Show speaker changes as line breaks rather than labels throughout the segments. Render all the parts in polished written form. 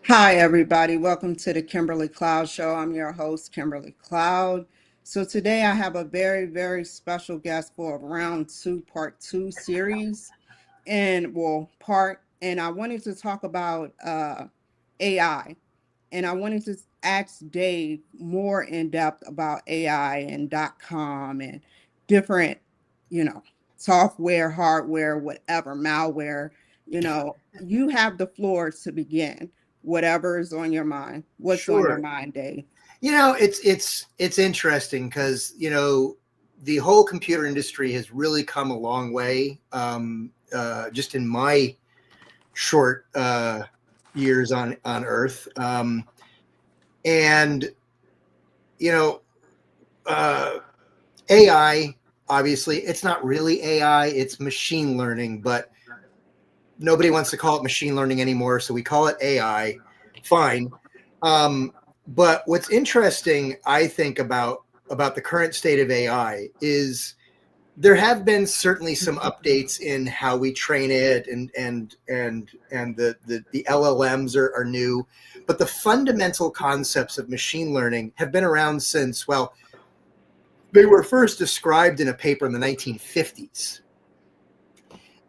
Hi, everybody. Welcome to the Kimberly Cloud Show. I'm your host, Kimberly Cloud. So today I have a very, very special guest for round two, part two series, and I wanted to talk about AI, and I wanted to ask Dave more in depth about AI and .com and different, you know, software, hardware, whatever, malware. You have the floor to begin. Whatever is on your mind. What's on your
Sure.
mind, Dave?
It's interesting because the whole computer industry has really come a long way. Just in my short years on Earth, and you know, uh, AI. Obviously, it's not really AI; it's machine learning. But nobody wants to call it machine learning anymore, so we call it AI. Fine. But what's interesting, I think, about the current state of AI is there have been certainly some updates in how we train it, and the LLMs are new, but the fundamental concepts of machine learning have been around since, well, they were first described in a paper in the 1950s.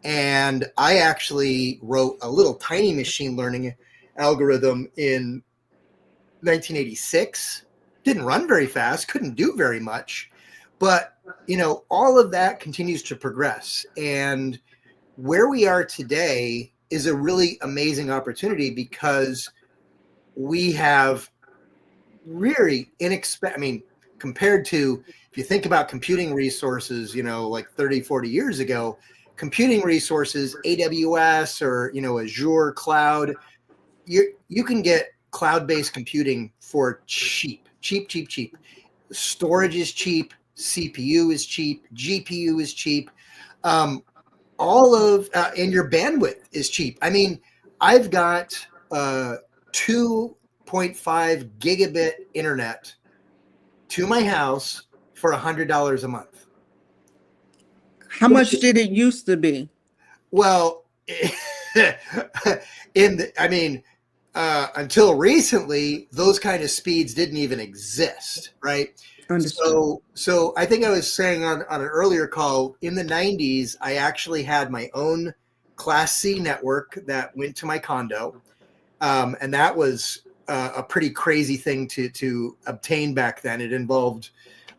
And I actually wrote a little tiny machine learning algorithm in 1986. Didn't run very fast, couldn't do very much, but all of that continues to progress. And where we are today is a really amazing opportunity because we have really compared to, if you think about computing resources, like 30, 40 years ago, computing resources, AWS or, Azure cloud, you can get cloud-based computing for cheap. Storage is cheap, CPU is cheap, GPU is cheap. And your bandwidth is cheap. I mean, I've got 2.5 gigabit internet to my house for $100 a month.
How much did it used to be?
Well, until recently, those kind of speeds didn't even exist, right?
Understood.
So I think I was saying on an earlier call, in the 90s, I actually had my own Class C network that went to my condo. And that was a pretty crazy thing to obtain back then. It involved,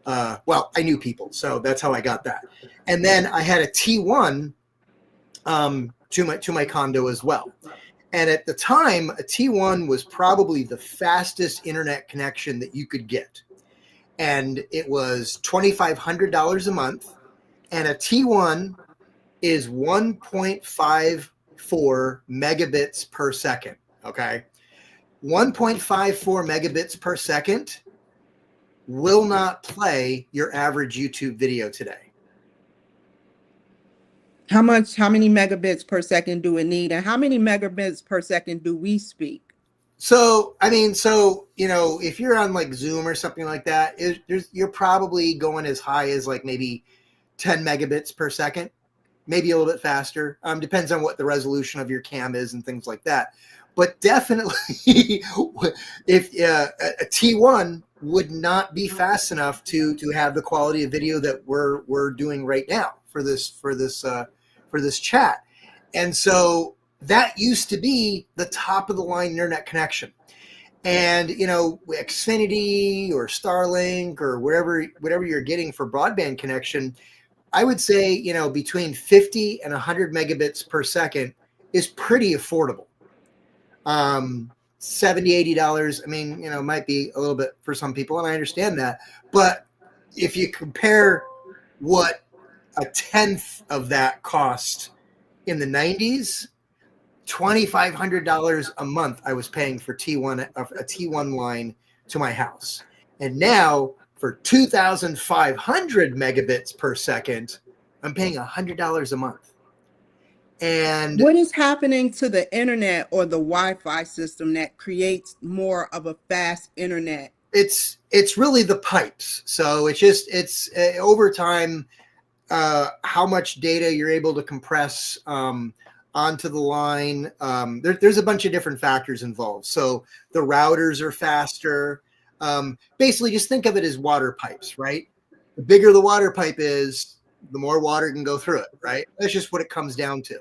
I knew people, so that's how I got that. And then I had a T1 to my condo as well. And at the time, a T1 was probably the fastest internet connection that you could get. And it was $2,500 a month. And a T1 is 1.54 megabits per second. Okay. 1.54 megabits per second will not play your average YouTube video today.
How many megabits per second do it need? And how many megabits per second do we speak?
So if you're on like Zoom or something like that, you're probably going as high as like maybe 10 megabits per second, maybe a little bit faster. Depends on what the resolution of your cam is and things like that. But definitely, if a T1 would not be fast enough to have the quality of video that we're doing right now for this chat. And so that used to be the top of the line internet connection. And Xfinity or Starlink or whatever you're getting for broadband connection, I would say between 50 and 100 megabits per second is pretty affordable. $70, $80, might be a little bit for some people, and I understand that. But if you compare what a tenth of that cost in the 90s, $2,500 a month I was paying for a T1 line to my house. And now for 2,500 megabits per second, I'm paying $100 a month. And
what is happening to the internet or the Wi-Fi system that creates more of a fast internet?
It's really the pipes. So it's over time, how much data you're able to compress. onto the line. There's a bunch of different factors involved. So the routers are faster. Basically, just think of it as water pipes, right? The bigger the water pipe is, the more water can go through it, right? That's just what it comes down to.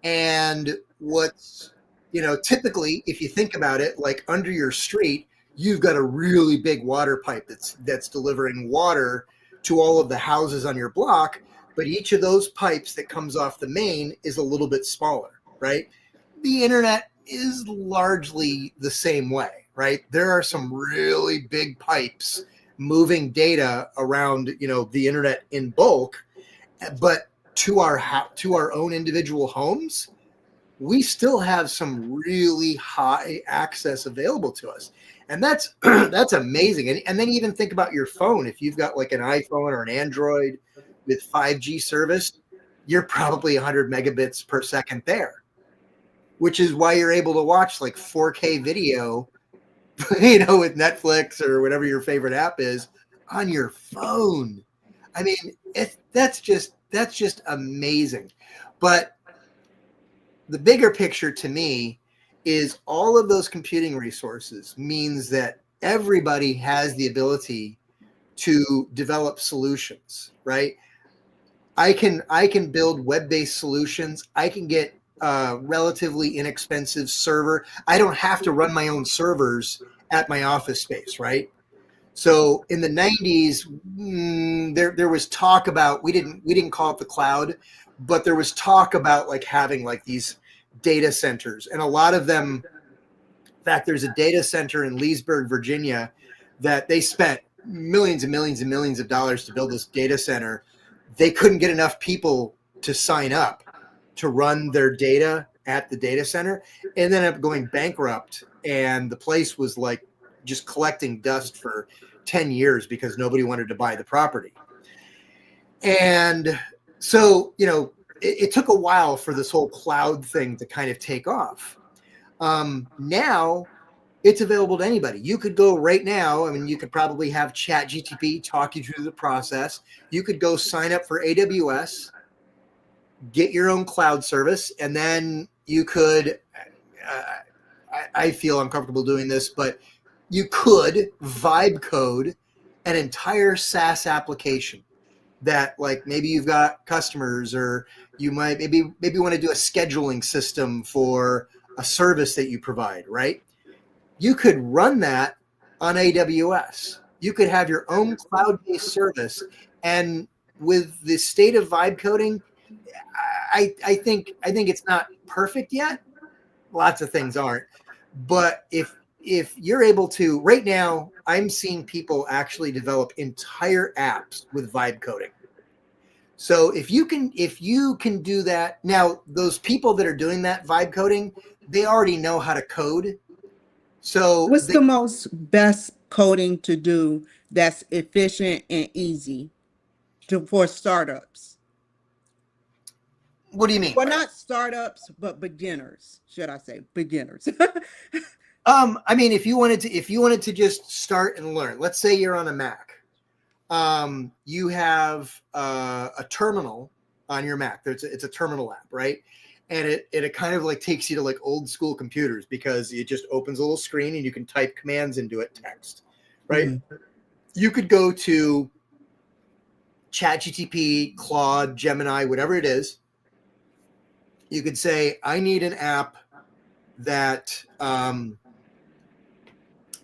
And what's, typically, if you think about it, like under your street, you've got a really big water pipe that's delivering water to all of the houses on your block. But each of those pipes that comes off the main is a little bit smaller, right? The internet is largely the same way, right? There are some really big pipes moving data around, the internet in bulk, but to our own individual homes, we still have some really high access available to us. And that's that's amazing. And then even think about your phone. If you've got like an iPhone or an Android with 5G service, you're probably 100 megabits per second there, which is why you're able to watch like 4K video, with Netflix or whatever your favorite app is on your phone. I mean, that's just amazing. But the bigger picture to me is all of those computing resources means that everybody has the ability to develop solutions, right? I can build web-based solutions. I can get a relatively inexpensive server. I don't have to run my own servers at my office space, right? So in the 90s, there was talk about, we didn't call it the cloud, but there was talk about like having like these data centers, and a lot of them. In fact, there's a data center in Leesburg, Virginia, that they spent millions and millions and millions of dollars to build this data center. They couldn't get enough people to sign up to run their data at the data center, and then ended up going bankrupt. And the place was like just collecting dust for 10 years because nobody wanted to buy the property. And so, it took a while for this whole cloud thing to kind of take off. Now it's available to anybody. You could go right now. I mean, you could probably have ChatGPT talk you through the process. You could go sign up for AWS, get your own cloud service, and then you could, I feel uncomfortable doing this, but you could vibe code an entire SaaS application that, like, maybe you've got customers, or you might maybe want to do a scheduling system for a service that you provide, right? You could run that on AWS. You could have your own cloud-based service. And with the state of vibe coding, I think it's not perfect yet. Lots of things aren't. But if you're able to, right now, I'm seeing people actually develop entire apps with vibe coding. So if you can do that, now those people that are doing that vibe coding, they already know how to code. So
What's the most best coding to do that's efficient and easy for startups?
What do you mean?
Well, not startups, but beginners, should I say beginners?
I mean, if you wanted to just start and learn, let's say you're on a Mac. You have a terminal on your Mac. It's a terminal app, right? And it kind of like takes you to like old school computers, because it just opens a little screen and you can type commands into it, text, right? Mm-hmm. You could go to ChatGPT, Claude, Gemini, whatever it is. You could say, I need an app that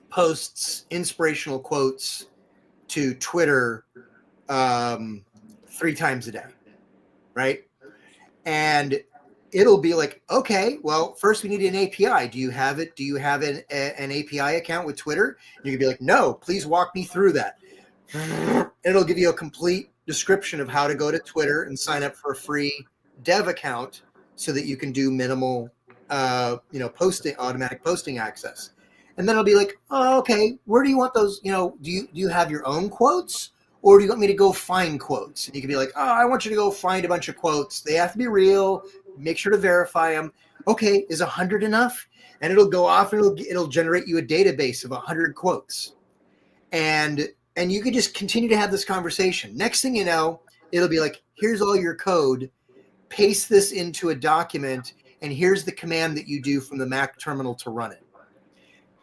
posts inspirational quotes to Twitter 3 times a day, right? And it'll be like, okay, well, first we need an API. Do you have it? Do you have an API account with Twitter? And you can be like, no, please walk me through that. It'll give you a complete description of how to go to Twitter and sign up for a free dev account so that you can do minimal, automatic posting access. And then it'll be like, oh, okay, where do you want those? Do you have your own quotes, or do you want me to go find quotes? And you can be like, oh, I want you to go find a bunch of quotes. They have to be real. Make sure to verify them. Okay, is 100 enough? And it'll go off and it'll generate you a database of 100 quotes. And you could just continue to have this conversation. Next thing you know, it'll be like, here's all your code. paste this into a document, and here's the command that you do from the Mac terminal to run it.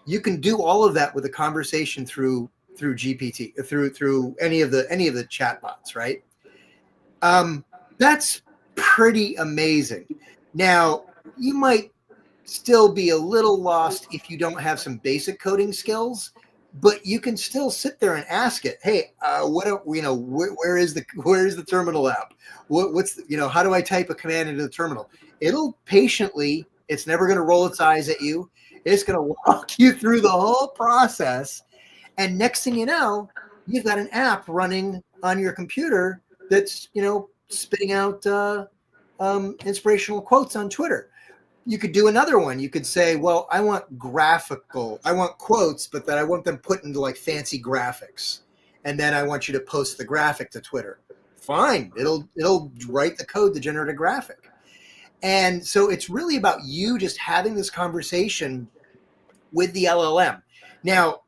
You can do all of that with a conversation through GPT, through any of the chatbots, right? That's pretty amazing. Now, you might still be a little lost if you don't have some basic coding skills, but you can still sit there and ask it, hey, where is the terminal app? What's how do I type a command into the terminal? It'll patiently, it's never going to roll its eyes at you. It's going to walk you through the whole process. And next thing you know, you've got an app running on your computer that's, spitting out inspirational quotes on Twitter. You could do another one. You could say, well, I want quotes, but that I want them put into like fancy graphics. And then I want you to post the graphic to Twitter. Fine. It'll write the code to generate a graphic. And so it's really about you just having this conversation with the LLM. Now,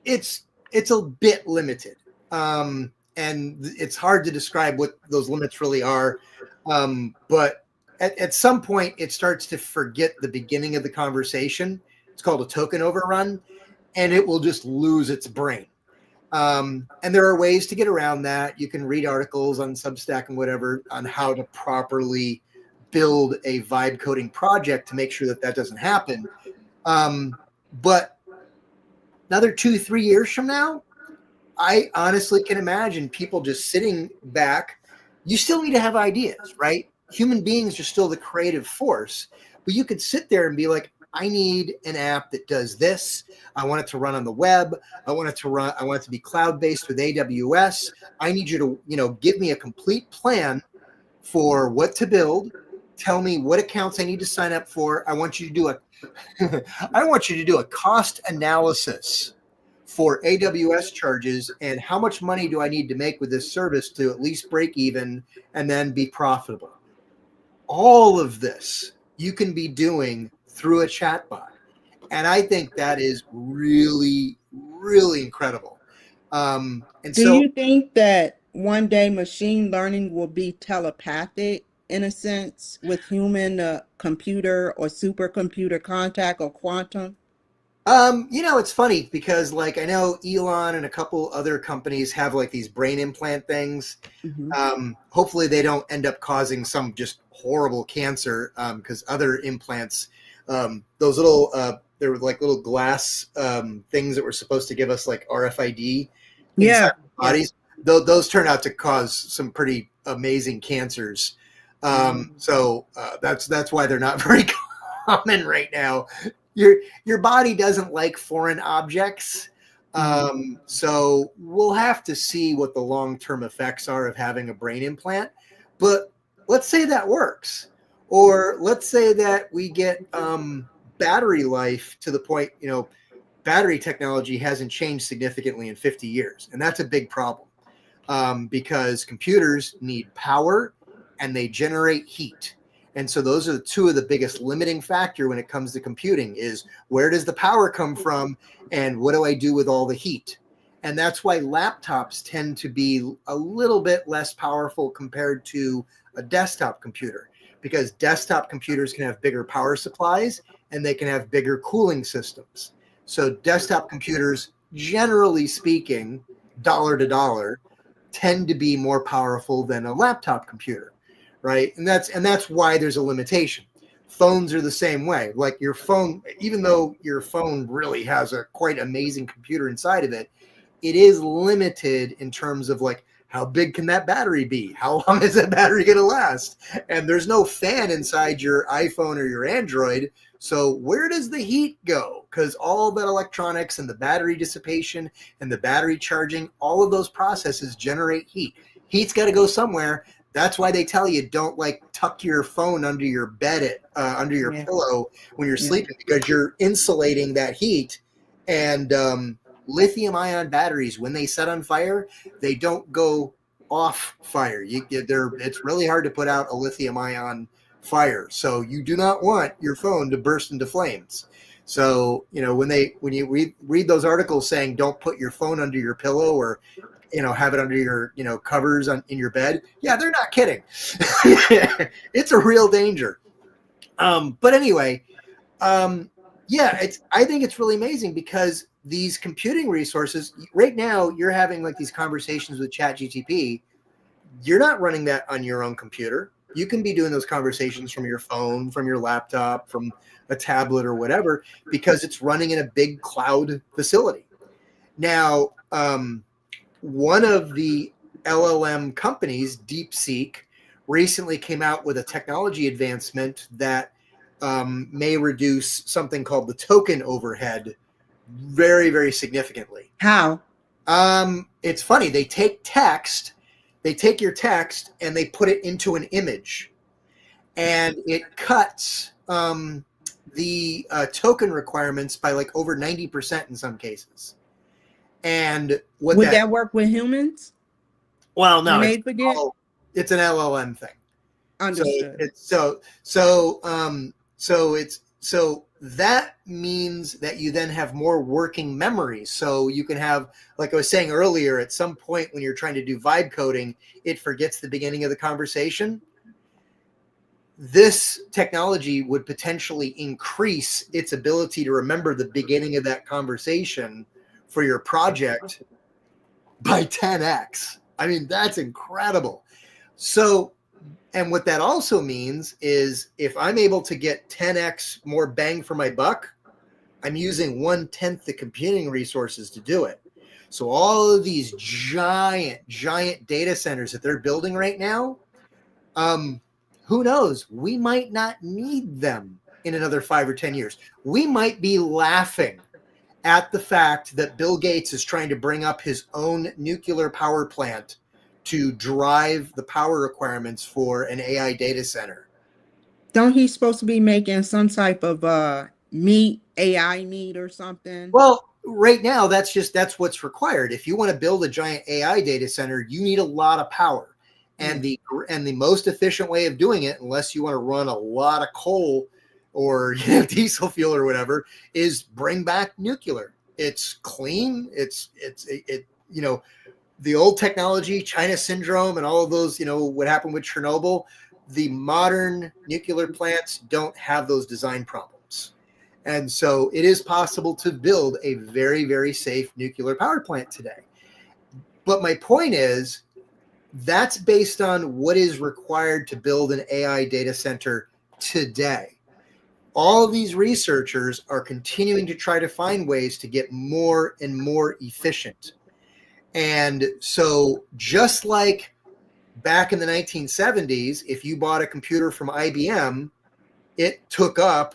it's a bit limited. And it's hard to describe what those limits really are. But at some point, it starts to forget the beginning of the conversation. It's called a token overrun, and it will just lose its brain. And there are ways to get around that. You can read articles on Substack and whatever on how to properly build a vibe coding project to make sure that doesn't happen. But another 2-3 years from now, I honestly can imagine people just sitting back. You still need to have ideas, right? Human beings are still the creative force, but you could sit there and be like, I need an app that does this. I want it to run on the web. I want it to be cloud-based with AWS. I need you to, give me a complete plan for what to build. Tell me what accounts I need to sign up for. I want you to do a cost analysis for AWS charges and how much money do I need to make with this service to at least break even and then be profitable. All of this you can be doing through a chatbot. And I think that is really, really incredible.
Do you think that one day machine learning will be telepathic in a sense with human computer or supercomputer contact or quantum?
It's funny because like I know Elon and a couple other companies have like these brain implant things.
Mm-hmm.
Hopefully they don't end up causing some just horrible cancer because other implants, those little, there were like little glass things that were supposed to give us like RFID inside our bodies. Those turn out to cause some pretty amazing cancers. So that's why they're not very common right now. Your body doesn't like foreign objects. So we'll have to see what the long-term effects are of having a brain implant. But let's say that works. Or let's say that we get battery life to the point, battery technology hasn't changed significantly in 50 years. And that's a big problem because computers need power and they generate heat. And so those are two of the biggest limiting factor when it comes to computing is where does the power come from and what do I do with all the heat? And that's why laptops tend to be a little bit less powerful compared to a desktop computer because desktop computers can have bigger power supplies and they can have bigger cooling systems. So desktop computers, generally speaking, dollar to dollar, tend to be more powerful than a laptop computer. Right. And that's why there's a limitation. Phones are the same way. Like your phone, even though your phone really has a quite amazing computer inside of it, it is limited in terms of like how big can that battery be? How long is that battery going to last? And there's no fan inside your iPhone or your Android. So where does the heat go? Because all that electronics and the battery dissipation and the battery charging, all of those processes generate heat. Heat's got to go somewhere. That's why they tell you don't like tuck your phone under your bed, under your pillow when you're sleeping because you're insulating that heat. And lithium ion batteries, when they set on fire, they don't go off fire. It's really hard to put out a lithium ion fire. So you do not want your phone to burst into flames. So, when you read those articles saying don't put your phone under your pillow or have it under your, covers in your bed. Yeah, they're not kidding. It's a real danger. But anyway, yeah, I think it's really amazing because these computing resources right now, you're having like these conversations with ChatGPT. You're not running that on your own computer. You can be doing those conversations from your phone, from your laptop, from a tablet or whatever, because it's running in a big cloud facility. Now, one of the LLM companies, DeepSeek, recently came out with a technology advancement that may reduce something called the token overhead very, very significantly.
How?
It's funny. They take your text and they put it into an image, and it cuts the token requirements by like over 90% in some cases. And
Would that work with humans?
Well, no,
when they forget?
It's an LLM thing.
Understood.
So that means that you then have more working memory. So you can have, like I was saying earlier, at some point when you're trying to do vibe coding, it forgets the beginning of the conversation. This technology would potentially increase its ability to remember the beginning of that conversation for your project by 10x. I mean, that's incredible. So, and what that also means is if I'm able to get 10x more bang for my buck, I'm using 1/10 the computing resources to do it. So all of these giant data centers that they're building right now, who knows? We might not need them in another 5 or 10 years. We might be laughing at the fact that Bill Gates is trying to bring up his own nuclear power plant to drive the power requirements for an AI data center.
Don't he supposed to be making some type of AI meat or something?
Well, right now, that's what's required. If you want to build a giant AI data center, you need a lot of power. And the most efficient way of doing it, unless you want to run a lot of coal or diesel fuel or whatever, is bring back nuclear. It's clean. It's the old technology, China syndrome, and all of those, what happened with Chernobyl. The modern nuclear plants don't have those design problems. And so it is possible to build a very, very safe nuclear power plant today. But my point is, that's based on what is required to build an AI data center today. All of these researchers are continuing to try to find ways to get more and more efficient. And so just like back in the 1970s, if you bought a computer from IBM, it took up,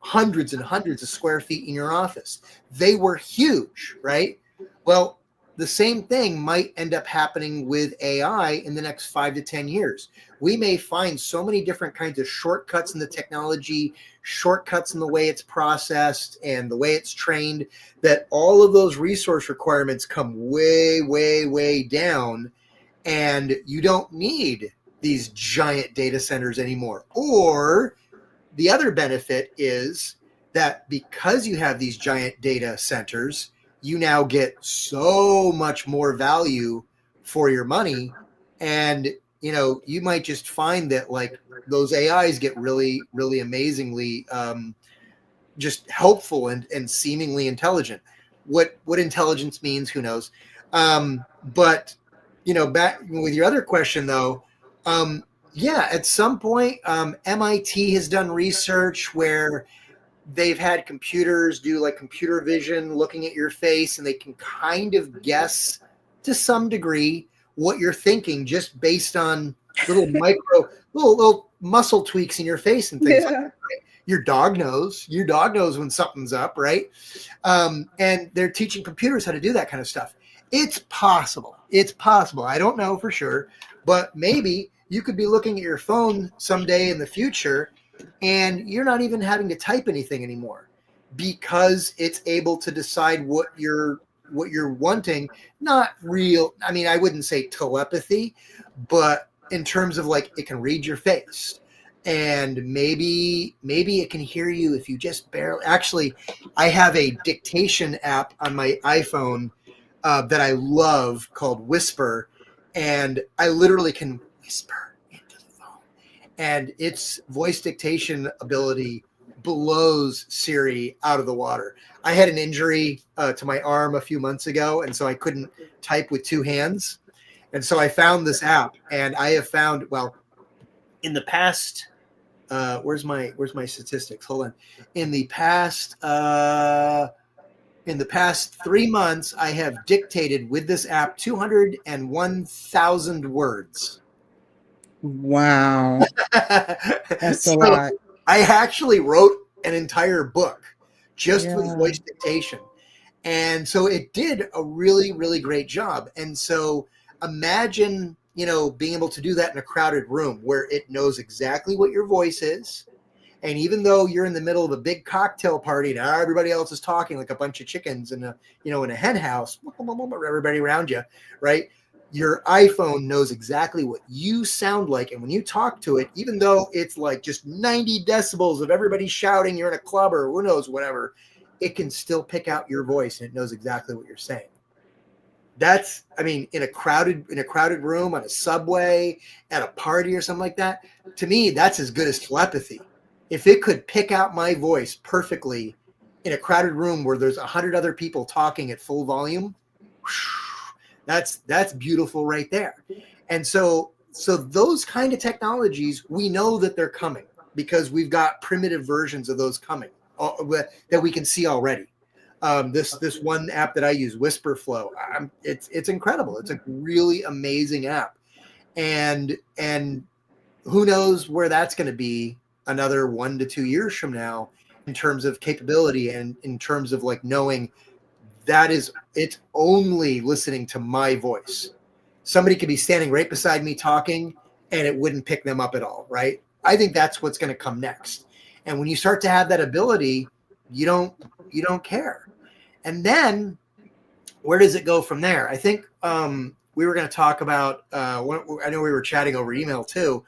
hundreds and hundreds of square feet in your office. They were huge, right? Well, the same thing might end up happening with AI in the next 5 to 10 years. We may find so many different kinds of shortcuts in the technology, shortcuts in the way it's processed and the way it's trained, that all of those resource requirements come way, way, way down, and you don't need these giant data centers anymore. Or the other benefit is that because you have these giant data centers, you now get so much more value for your money. And, you might just find that like those AIs get really, really amazingly just helpful and seemingly intelligent. What intelligence means, who knows? But, back with your other question though, yeah, at some point, MIT has done research where they've had computers do like computer vision looking at your face, and they can kind of guess to some degree what you're thinking just based on little little muscle tweaks in your face and things like that. Right? Your dog knows when something's up, right? And they're teaching computers how to do that kind of stuff. It's possible. I don't know for sure, but maybe you could be looking at your phone someday in the future and you're not even having to type anything anymore because it's able to decide what you're wanting. Not real. I mean, I wouldn't say telepathy, but in terms of like it can read your face, and maybe it can hear you if you just barely. Actually, I have a dictation app on my iPhone that I love called Whisper, and I literally can whisper into the phone, and its voice dictation ability blows Siri out of the water. I had an injury to my arm a few months ago, and so I couldn't type with two hands. And so I found this app, and I have found, well, in the past, where's my statistics? Hold on. In the past 3 months, I have dictated with this app 201,000 words.
Wow. That's a
So
lot.
I actually wrote an entire book just with
Yeah.
voice dictation. And so it did a really, really great job. And so imagine, being able to do that in a crowded room where it knows exactly what your voice is. And even though you're in the middle of a big cocktail party and everybody else is talking like a bunch of chickens in a hen house, everybody around you, right? Your iPhone knows exactly what you sound like. And when you talk to it, even though it's like just 90 decibels of everybody shouting, you're in a club or who knows, whatever, it can still pick out your voice and it knows exactly what you're saying. That's, in a crowded room, on a subway, at a party or something like that, to me, that's as good as telepathy. If it could pick out my voice perfectly in a crowded room where there's 100 other people talking at full volume, that's beautiful right there. And so those kind of technologies, we know that they're coming because we've got primitive versions of those coming that we can see already. This one app that I use, Whisperflow, it's incredible. It's a really amazing app, and who knows where that's going to be another 1 to 2 years from now in terms of capability and in terms of like knowing that it's only listening to my voice. Somebody could be standing right beside me talking and it wouldn't pick them up at all, right? I think that's what's going to come next. And when you start to have that ability, you don't care. And then where does it go from there? I think we were going to talk about, I know we were chatting over email too.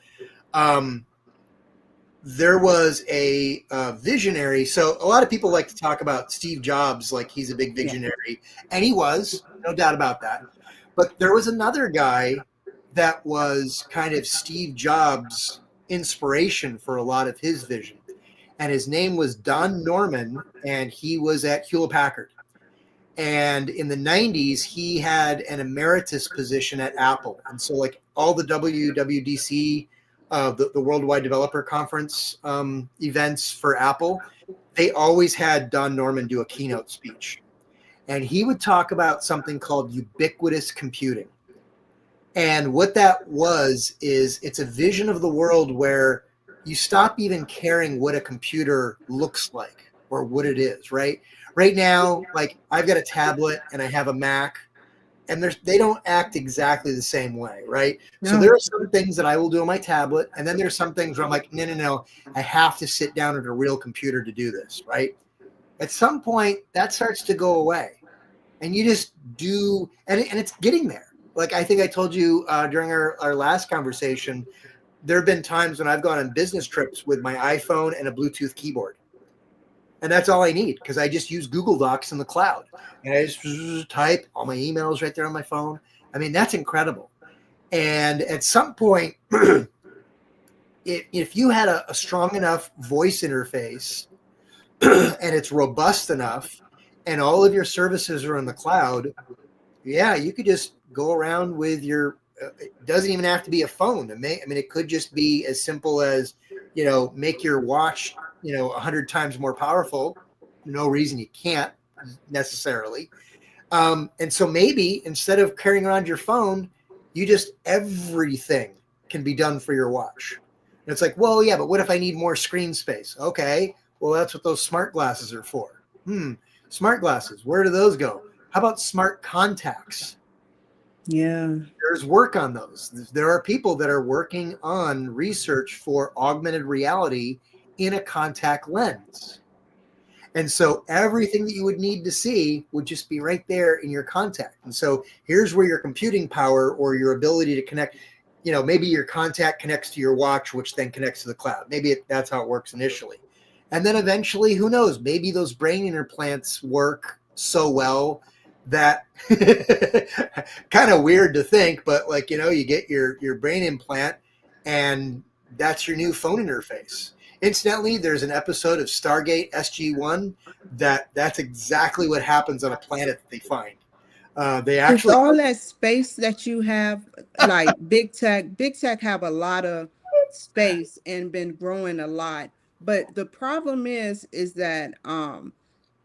There was a visionary. So a lot of people like to talk about Steve Jobs like he's a big visionary, and he was, no doubt about that. But there was another guy that was kind of Steve Jobs' inspiration for a lot of his vision. And his name was Don Norman, and he was at Hewlett Packard. And in the 90s, he had an emeritus position at Apple. And so like all the WWDC, the Worldwide Developer Conference events for Apple, they always had Don Norman do a keynote speech. And he would talk about something called ubiquitous computing. And what that is it's a vision of the world where you stop even caring what a computer looks like or what it is, right? Right now, like I've got a tablet and I have a Mac, and they don't act exactly the same way, right?
No.
So there are some things that I will do on my tablet, and then there's some things where I'm like, no, I have to sit down at a real computer to do this, right? At some point, that starts to go away, and you just do, and it's getting there. Like I think I told you during our last conversation, there have been times when I've gone on business trips with my iPhone and a Bluetooth keyboard. And that's all I need because I just use Google Docs in the cloud. And I just type all my emails right there on my phone. That's incredible. And at some point, if you had a strong enough voice interface and it's robust enough and all of your services are in the cloud, yeah, you could just go around with your, it doesn't even have to be a phone. It could just be as simple as, make your watch 100 times more powerful. No reason you can't necessarily. And so maybe instead of carrying around your phone, everything can be done for your watch. And it's like, well, yeah, but what if I need more screen space? Okay, well, that's what those smart glasses are for. Smart glasses, where do those go? How about smart contacts?
Yeah.
There's work on those. There are people that are working on research for augmented reality in a contact lens. And so everything that you would need to see would just be right there in your contact. And so here's where your computing power or your ability to connect, maybe your contact connects to your watch, which then connects to the cloud. Maybe that's how it works initially. And then eventually, who knows, maybe those brain implants work so well that kind of weird to think, but like, you get your brain implant and that's your new phone interface. Incidentally, there's an episode of Stargate SG-1 that's exactly what happens on a planet that they find. They
It's
actually,
all that space that you have, like big tech have a lot of space and been growing a lot. But the problem is that all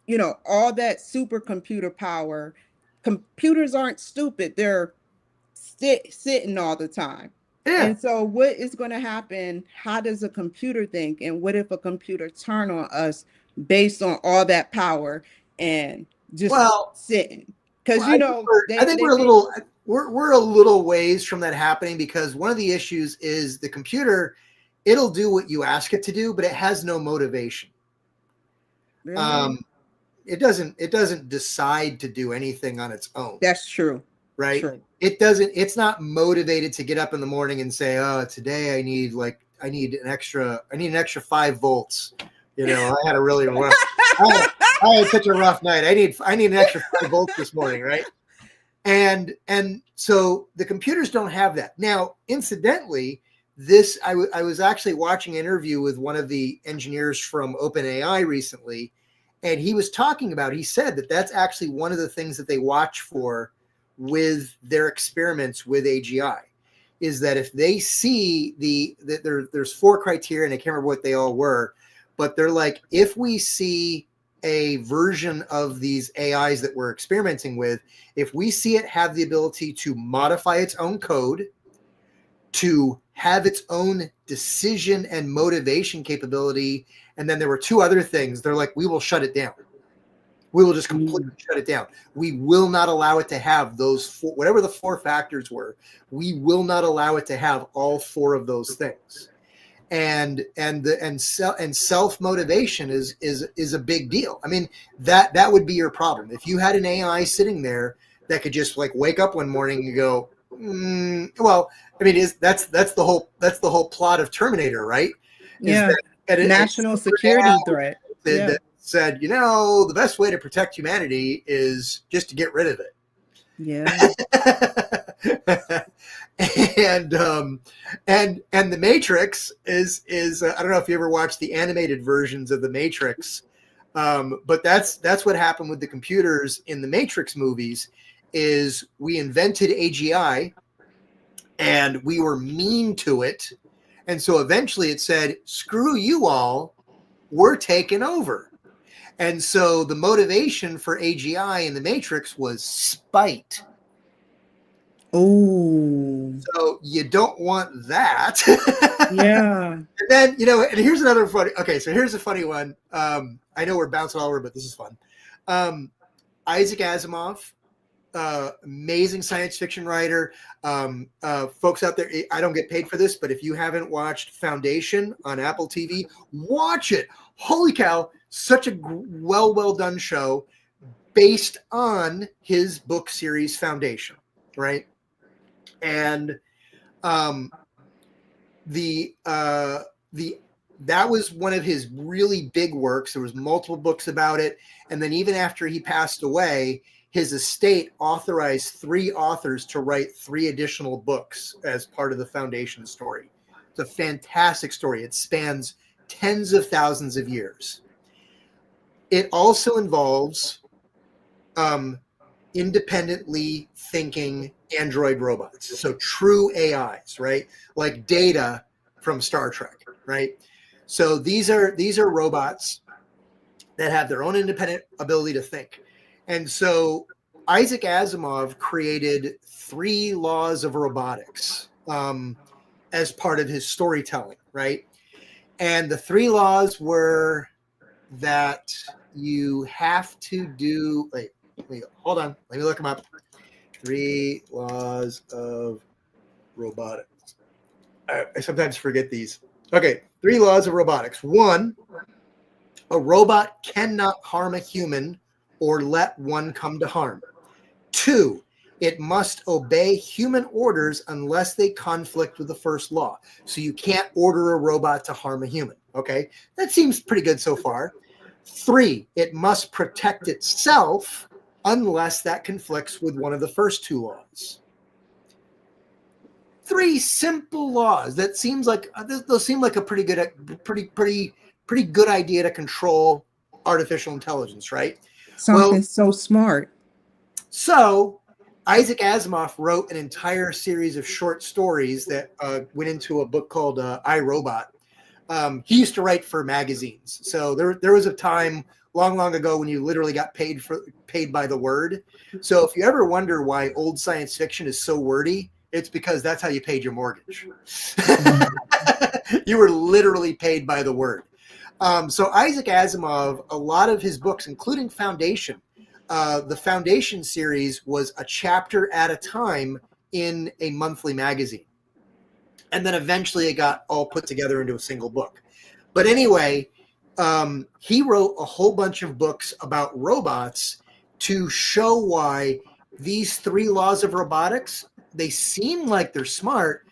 that supercomputer power, computers aren't stupid. They're sitting all the time.
yeah.
And so what is going to happen? How does a computer think? And what if a computer turn on us based on all that power and just
Well,
sitting? Because
I think we're, I think
they
we're a
make
little, we're a little ways from that happening, because one of the issues is the computer, it'll do what you ask it to do, but it has no motivation.
really.
Um, it doesn't decide to do anything on its own,
That's true.
right?
True.
It's not motivated to get up in the morning and say, oh, today I need an extra 5 volts. I had a really rough I had such a rough night. I need an extra 5 volts this morning, right? And so the computers don't have that. Now, incidentally, I was actually watching an interview with one of the engineers from OpenAI recently, and he was talking about, he said that that's actually one of the things that they watch for with their experiments with AGI, is that if they see there's 4 criteria, and I can't remember what they all were, but they're like, if we see a version of these AIs that we're experimenting with, if we see it have the ability to modify its own code, to have its own decision and motivation capability, and then there were 2 other things, they're like, we will shut it down. We will just completely shut it down. We will not allow it to have those 4, whatever the 4 factors were. We will not allow it to have all 4 of those things. And self motivation is a big deal. I mean, that would be your problem if you had an AI sitting there that could just like wake up one morning and go, well, I mean, that's the whole plot of Terminator, right? Is
Yeah.
that
National security threat. Yeah.
that said, the best way to protect humanity is just to get rid of it.
Yeah.
And the Matrix is I don't know if you ever watched the animated versions of the Matrix, but that's what happened with the computers in the Matrix movies. Is we invented AGI and we were mean to it, and so eventually it said, "Screw you all, we're taking over." And so the motivation for AGI in the Matrix was spite.
Oh.
So you don't want that.
Yeah.
And then, and here's another funny. Okay, so here's a funny one. I know we're bouncing all over, but this is fun. Isaac Asimov, amazing science fiction writer. Folks out there, I don't get paid for this, but if you haven't watched Foundation on Apple TV, watch it. Holy cow, such a well done show based on his book series Foundation, right? And that was one of his really big works. There was multiple books about it, and then even after he passed away, his estate authorized 3 authors to write 3 additional books as part of the Foundation story. It's a fantastic story. It spans tens of thousands of years. It also involves independently thinking android robots, so true AIs, right? Like Data from Star Trek, right? So these are robots that have their own independent ability to think. And so Isaac Asimov created 3 laws of robotics as part of his storytelling, right? And the 3 laws were that you have to do, hold on, let me look them up. 3 laws of robotics. I sometimes forget these. Okay, 3 laws of robotics. 1, a robot cannot harm a human or let one come to harm. 2, it must obey human orders unless they conflict with the first law. So you can't order a robot to harm a human. Okay, that seems pretty good so far. 3, it must protect itself unless that conflicts with one of the first two laws. 3 simple laws that seems like those seem like a pretty good idea to control artificial intelligence, right?
Something
Well,
so smart.
so Isaac Asimov wrote an entire series of short stories that went into a book called I, Robot. He used to write for magazines, so there was a time long ago when you literally got paid by the word. So if you ever wonder why old science fiction is so wordy, it's because that's how you paid your mortgage. You were literally paid by the word. So Isaac Asimov, a lot of his books, including Foundation, the Foundation series was a chapter at a time in a monthly magazine. And then eventually it got all put together into a single book. But anyway, he wrote a whole bunch of books about robots to show why these 3 laws of robotics, they seem like they're smart,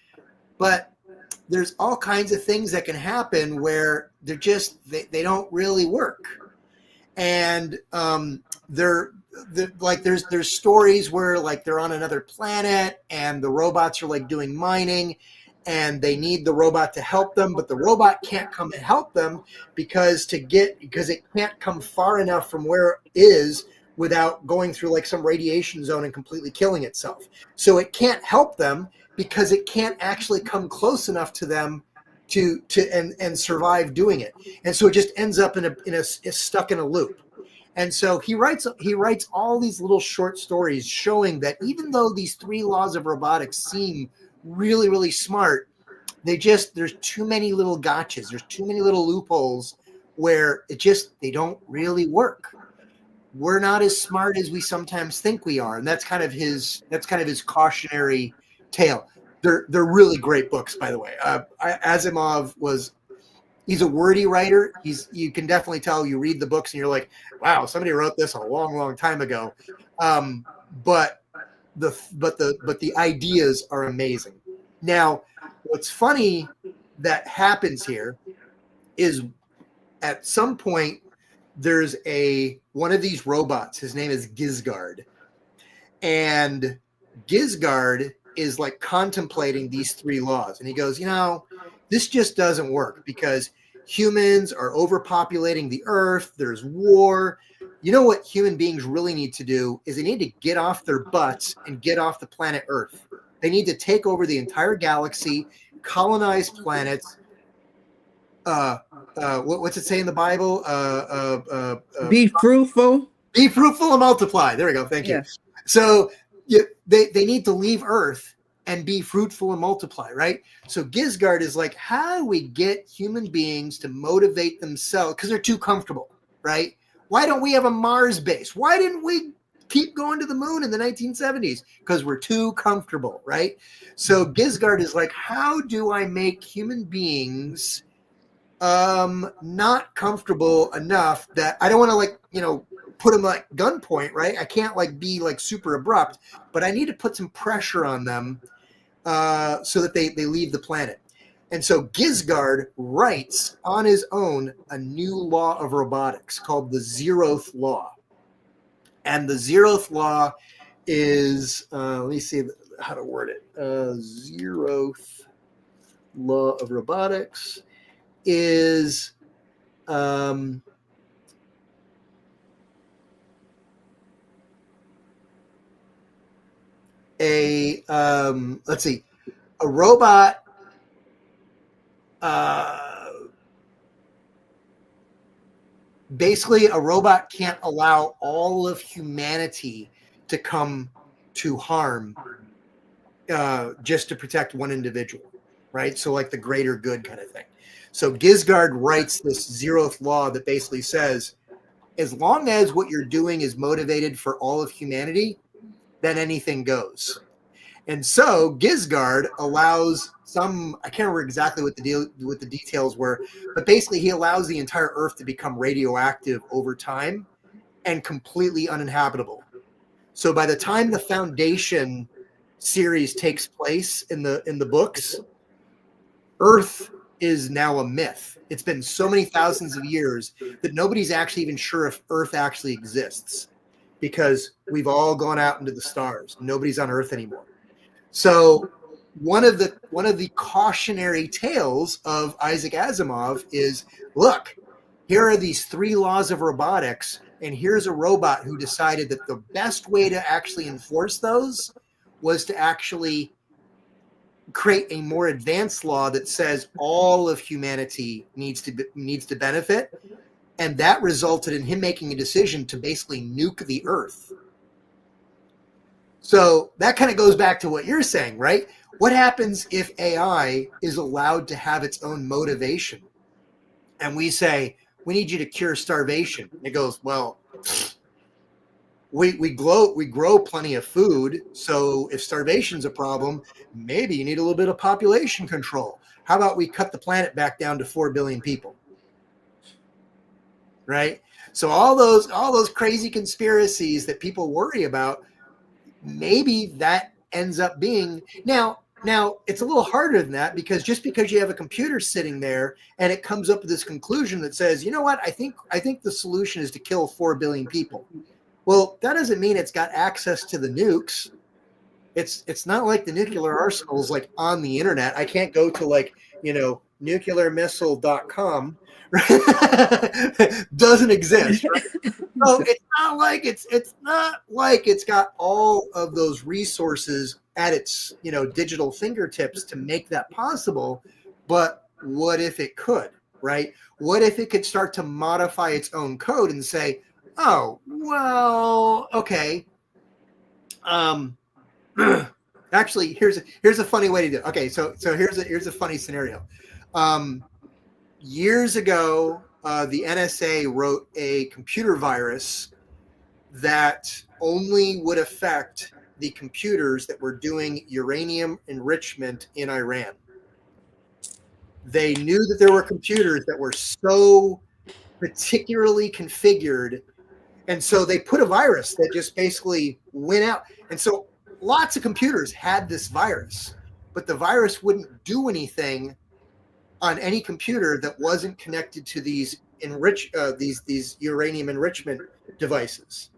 but there's all kinds of things that can happen where they're just, they don't really work. And they're like, there's stories where like they're on another planet and the robots are like doing mining and they need the robot to help them, but the robot can't come and help them because it can't come far enough from where it is without going through like some radiation zone and completely killing itself. So it can't help them because it can't actually come close enough to them to survive doing it. And so it just ends up stuck in a loop. And so he writes all these little short stories showing that even though these 3 laws of robotics seem really, really smart, there's too many little gotchas. There's too many little loopholes where they don't really work. We're not as smart as we sometimes think we are. And that's kind of his cautionary tale. They're really great books, by the way. Asimov he's a wordy writer. You can definitely tell, you read the books and you're like, wow, somebody wrote this a long time ago. But the ideas are amazing. Now, what's funny that happens here is at some point there's one of these robots. His name is Gizgard, and Gizgard is like contemplating these 3 laws, and he goes, this just doesn't work because humans are overpopulating the earth. There's war. You know what human beings really need to do is they need to get off their butts and get off the planet Earth. They need to take over the entire galaxy, colonize planets. What's it say in the Bible?
Be fruitful.
Be fruitful and multiply. There we go. Thank you. So they need to leave Earth and be fruitful and multiply, right? So Gizgard is like, how do we get human beings to motivate themselves? Because they're too comfortable, right? Why don't we have a Mars base? Why didn't we keep going to the moon in the 1970s? Because we're too comfortable, right? So Gizgard is like, how do I make human beings not comfortable enough that I don't want to put them like gunpoint, right? I can't be super abrupt, but I need to put some pressure on them so that they leave the planet. And so Gizgard writes on his own a new law of robotics called the 0th law. And the 0th law is, let me see how to word it. 0th law of robotics is let's see, a robot basically a robot can't allow all of humanity to come to harm just to protect one individual, right? So like the greater good kind of thing. So Gizgard writes this 0th law that basically says, as long as what you're doing is motivated for all of humanity, then anything goes. And so Gizgard allows I can't remember exactly what the details were, but basically he allows the entire Earth to become radioactive over time and completely uninhabitable. So by the time the Foundation series takes place in the books, Earth is now a myth. It's been so many thousands of years that nobody's actually even sure if Earth actually exists. because we've all gone out into the stars. Nobody's on Earth anymore. So one of the cautionary tales of Isaac Asimov is, look, here are these 3 laws of robotics, and here's a robot who decided that the best way to actually enforce those was to actually create a more advanced law that says all of humanity needs to benefit. And that resulted in him making a decision to basically nuke the Earth. So that kind of goes back to what you're saying, right? What happens if AI is allowed to have its own motivation? And we say, we need you to cure starvation. And it goes, well, we grow plenty of food. So if starvation's a problem, maybe you need a little bit of population control. How about we cut the planet back down to 4 billion people? Right? So all those crazy conspiracies that people worry about, maybe that ends up being now it's a little harder than that, because just because you have a computer sitting there and it comes up with this conclusion that says, you know what, I think the solution is to kill 4 billion people. Well, that doesn't mean it's got access to the nukes. It's not like the nuclear arsenal is like on the internet. I can't go to like, nuclearmissile.com. Doesn't exist. Right? So it's not like it's got all of those resources at its digital fingertips to make that possible. But what if it could, right? What if it could start to modify its own code and say, oh, well, okay. Actually, here's a funny way to do it. Okay, so here's a funny scenario. Years ago, the NSA wrote a computer virus that only would affect the computers that were doing uranium enrichment in Iran. They knew that there were computers that were so particularly configured, and so they put a virus that just basically went out. And so lots of computers had this virus, but the virus wouldn't do anything on any computer that wasn't connected to these uranium enrichment devices.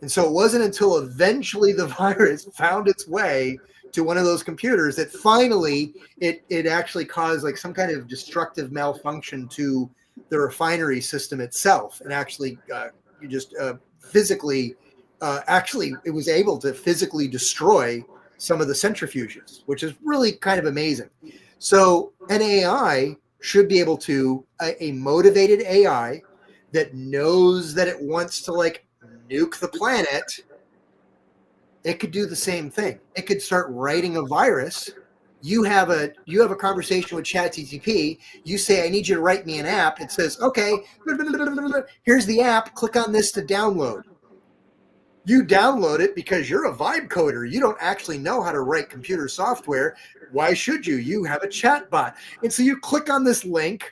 And so it wasn't until eventually the virus found its way to one of those computers that finally it actually caused like some kind of destructive malfunction to the refinery system itself, and actually physically it was able to physically destroy some of the centrifuges, which is really kind of amazing. So an AI should be able to, a motivated AI that knows that it wants to like nuke the planet, it could do the same thing. It could start writing a virus. You have a conversation with ChatGPT. You say, I need you to write me an app. It says, okay, here's the app. Click on this to download. You download it because you're a vibe coder. You don't actually know how to write computer software. Why should you? You have a chat bot. And so you click on this link,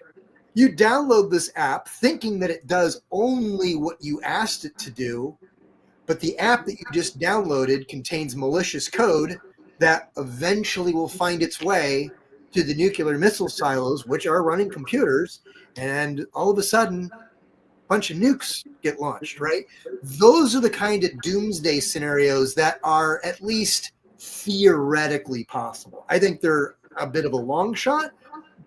you download this app thinking that it does only what you asked it to do, but the app that you just downloaded contains malicious code that eventually will find its way to the nuclear missile silos, which are running computers, and all of a sudden, a bunch of nukes get launched, right? Those are the kind of doomsday scenarios that are at least theoretically possible. I think they're a bit of a long shot,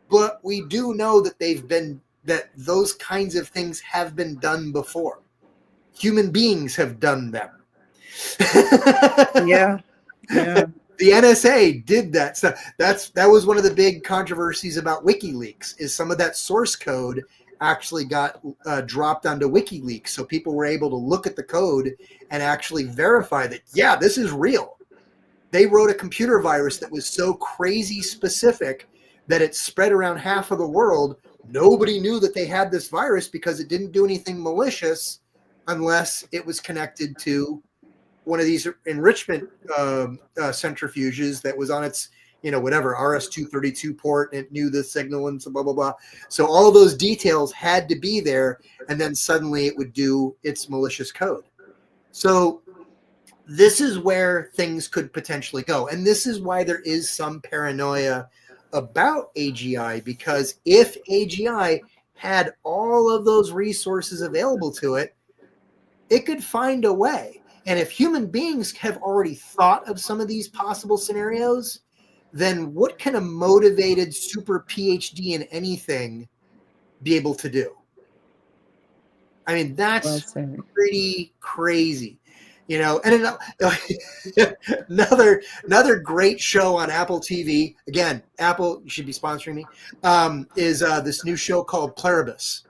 but we do know that those kinds of things have been done before. Human beings have done them.
Yeah.
The NSA did that stuff. That was one of the big controversies about WikiLeaks, is some of that source code actually got dropped onto WikiLeaks. So people were able to look at the code and actually verify that, yeah, this is real. They wrote a computer virus that was so crazy specific that it spread around half of the world. Nobody knew that they had this virus because it didn't do anything malicious unless it was connected to one of these enrichment centrifuges that was on its, whatever, RS-232 port, and it knew the signal and so blah, blah, blah. So all those details had to be there, and then suddenly it would do its malicious code. So this is where things could potentially go. And this is why there is some paranoia about AGI, because if AGI had all of those resources available to it, it could find a way. And if human beings have already thought of some of these possible scenarios, then what can a motivated super PhD in anything be able to do? I mean,
Well
that's
said.
pretty crazy, you know. And another great show on Apple TV. Again, Apple, you should be sponsoring me. Is this new show called Pluribus,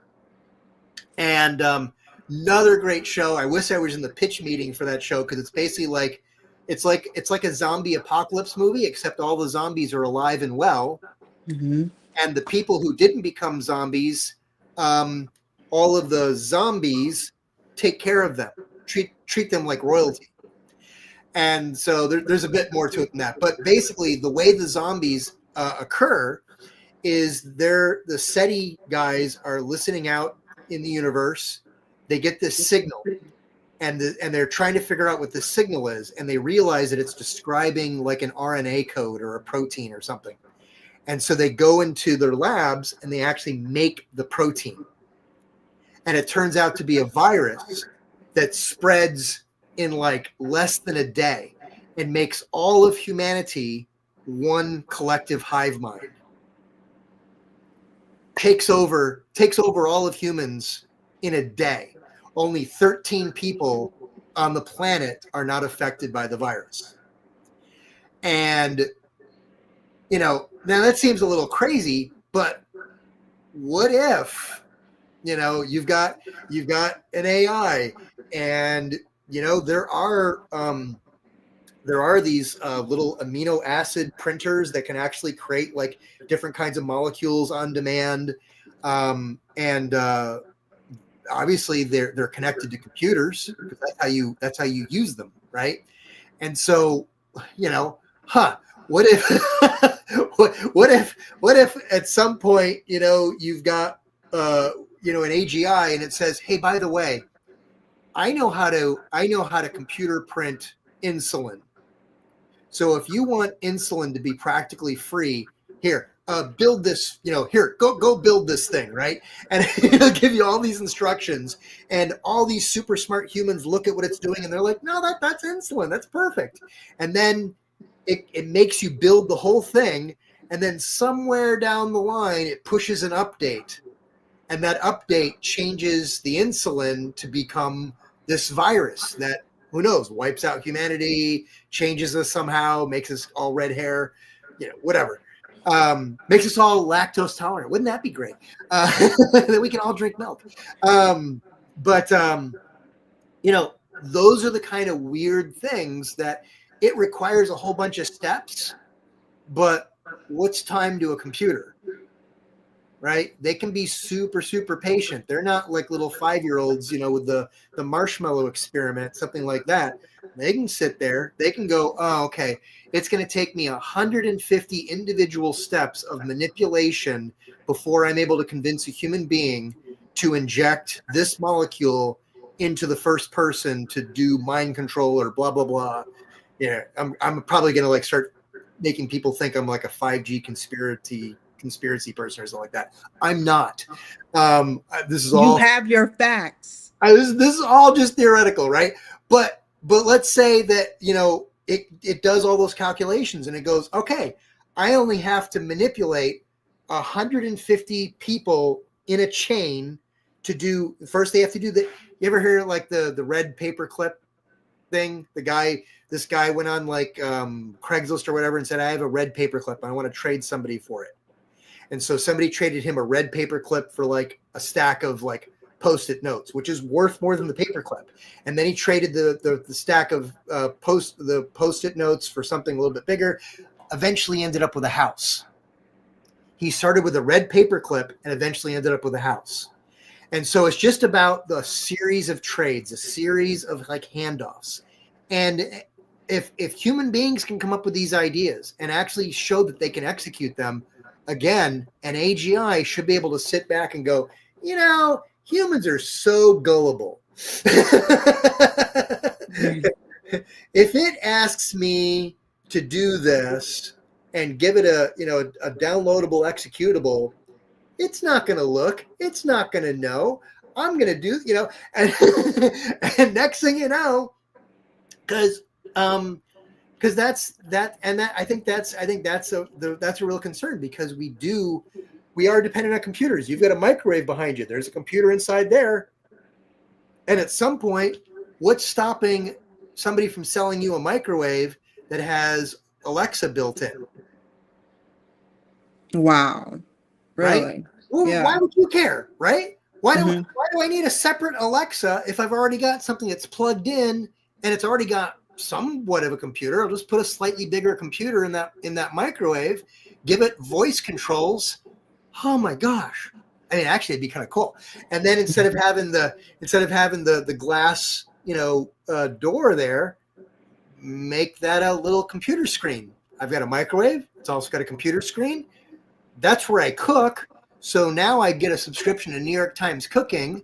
and another great show. I wish I was in the pitch meeting for that show because it's basically like it's like a zombie apocalypse movie, except all the zombies are alive and well,
Mm-hmm.
and the people who didn't become zombies, all of the zombies take care of them, treat them like royalty. And so there's a bit more to it than that. But basically, the way the zombies occur is the SETI guys are listening out in the universe. They get this signal, and they're trying to figure out what the signal is, and they realize that it's describing like an RNA code or a protein or something. And so they go into their labs and they actually make the protein. And it turns out to be a virus that spreads in like less than a day and makes all of humanity one collective hive mind. Takes over all of humans in a day. Only 13 people on the planet are not affected by the virus. And, you know, now that seems a little crazy, but what if, you know, you've got an AI, and you know there are these little amino acid printers that can actually create like different kinds of molecules on demand, and obviously they're connected to computers because that's how you use them, right? And so, you know, what if what if at some point, you know, you've got you know, an AGI and it says, hey, by the way, I know how to computer print insulin. So if you want insulin to be practically free, here, build this, you know, here, go build this thing, right? And it'll give you all these instructions, and all these super smart humans look at what it's doing and they're like, no, that's insulin. That's perfect. And then it makes you build the whole thing. And then somewhere down the line, it pushes an update. And that update changes the insulin to become this virus that, who knows, wipes out humanity, changes us somehow, makes us all red hair, you know, whatever. Makes us all lactose tolerant. Wouldn't that be great? That we can all drink milk. But you know, those are the kind of weird things that it requires a whole bunch of steps, but what's time to a computer? Right? They can be super, super patient. They're not like little 5-year-olds, you know, with the marshmallow experiment, something like that. They can sit there. They can go, oh, okay, it's going to take me 150 individual steps of manipulation before I'm able to convince a human being to inject this molecule into the first person to do mind control or blah, blah, blah. Yeah, I'm probably going to like start making people think I'm like a 5G conspiracy person or something like that. I'm not. This is all.
You have your facts.
This is all just theoretical, right? But let's say that, you know, it does all those calculations and it goes, okay, I only have to manipulate 150 people in a chain to do. First, they have to do the. You ever hear like the red paper clip thing? This guy went on like Craigslist or whatever and said, I have a red paper clip. I want to trade somebody for it. And so somebody traded him a red paper clip for like a stack of like Post-it notes, which is worth more than the paper clip. And then he traded the stack of Post-it notes for something a little bit bigger. Eventually ended up with a house. He started with a red paper clip and eventually ended up with a house. And so it's just about the series of trades, a series of like handoffs. And if human beings can come up with these ideas and actually show that they can execute them, again, an AGI should be able to sit back and go, you know, humans are so gullible. If it asks me to do this and give it a downloadable executable, it's not going to look, it's not going to know. I'm going to do, and, and next thing you know, because that's that, and that I think that's a real concern, because we are dependent on computers. You've got a microwave behind you. There's a computer inside there. And at some point, what's stopping somebody from selling you a microwave that has Alexa built in?
Wow.
Right?
Really?
Well,
Yeah.
why would you care, right? Why
Hmm.
do I need a separate Alexa if I've already got something that's plugged in and it's already got somewhat of a computer? I'll just put a slightly bigger computer in that microwave, give it voice controls. Oh my gosh. I mean, actually it'd be kind of cool. And then instead of having the glass, door there, make that a little computer screen. I've got a microwave. It's also got a computer screen. That's where I cook. So now I get a subscription to New York Times Cooking,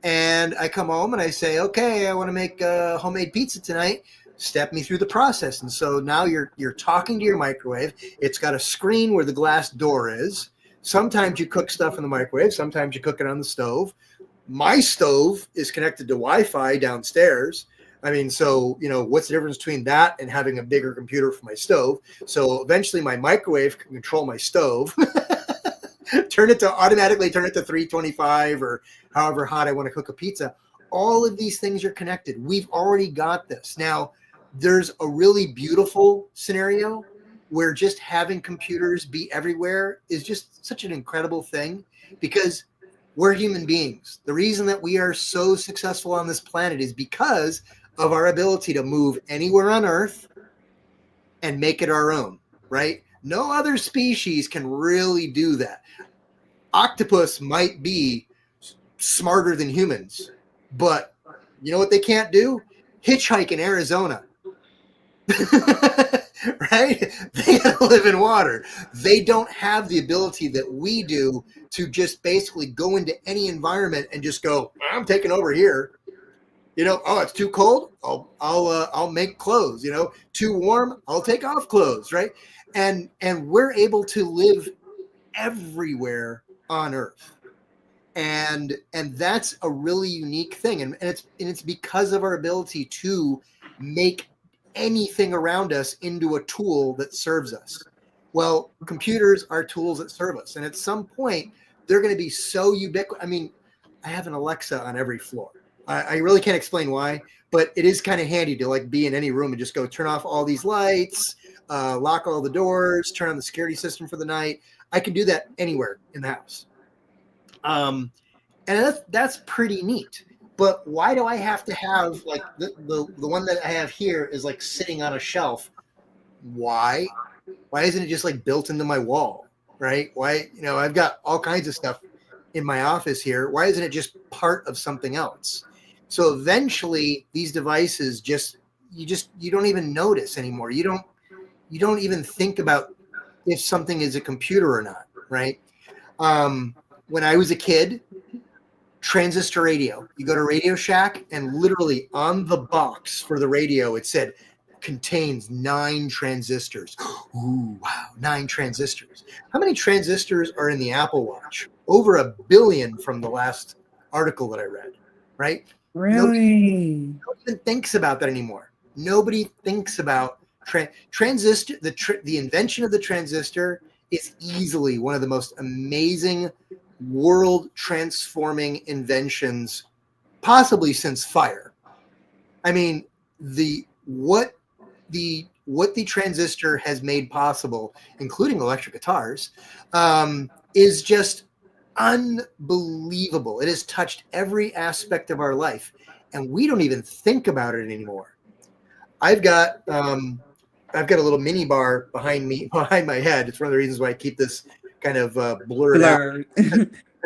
and I come home and I say, okay, I want to make homemade pizza tonight. Step me through the process. And so now you're talking to your microwave. It's got a screen where the glass door is. Sometimes you cook stuff in the microwave. Sometimes you cook it on the stove. My stove is connected to Wi-Fi downstairs. I mean, so, what's the difference between that and having a bigger computer for my stove? So eventually my microwave can control my stove, automatically turn it to 325 or however hot I want to cook a pizza. All of these things are connected. We've already got this. Now, there's a really beautiful scenario where just having computers be everywhere is just such an incredible thing, because we're human beings. The reason that we are so successful on this planet is because of our ability to move anywhere on Earth and make it our own, right? No other species can really do that. Octopus might be smarter than humans, but you know what they can't do? Hitchhike in Arizona. Right? They gotta live in water. They don't have the ability that we do to just basically go into any environment and just go, I'm taking over here. Oh, it's too cold. I'll make clothes. Too warm. I'll take off clothes. Right? And we're able to live everywhere on Earth, and that's a really unique thing, and it's because of our ability to make anything around us into a tool that serves us. Well, computers are tools that serve us, and at some point they're going to be so ubiquitous. I mean, I have an Alexa on every floor. I really can't explain why, but it is kind of handy to be in any room and just go turn off all these lights, lock all the doors, turn on the security system for the night. I can do that anywhere in the house. And that's pretty neat. But why do I have to have the one that I have here is sitting on a shelf? Why? Why isn't it just built into my wall? Right? Why? I've got all kinds of stuff in my office here. Why isn't it just part of something else? So eventually these devices you don't even notice anymore. You don't even think about if something is a computer or not, right? When I was a kid, transistor radio. You go to Radio Shack, and literally on the box for the radio, it said contains 9 transistors. Ooh, wow, 9 transistors. How many transistors are in the Apple Watch? Over 1 billion from the last article that I read, right? Nobody
Really?
even thinks about that anymore. Nobody thinks about transistor. The invention of the transistor is easily one of the most amazing world transforming inventions possibly since fire. I mean, what the transistor has made possible, including electric guitars, is just unbelievable. It has touched every aspect of our life, and we don't even think about it anymore. I've got a little mini bar behind my head. It's one of the reasons why I keep this kind of blurred out,
Blurred.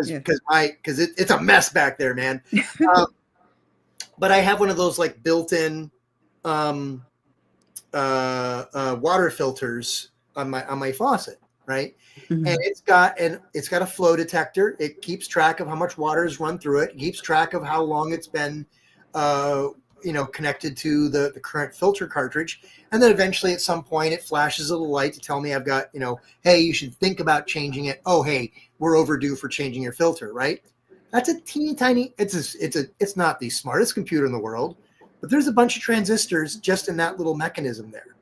Yeah.
because it's a mess back there, man. But I have one of those built-in water filters on my faucet, right?
Mhm.
And it's got a flow detector. It keeps track of how much water has run through it. It keeps track of how long it's been connected to the current filter cartridge. And then eventually at some point it flashes a little light to tell me I've got, hey, you should think about changing it. Oh, hey, we're overdue for changing your filter, right? That's a teeny tiny. It's not the smartest computer in the world, but there's a bunch of transistors just in that little mechanism there.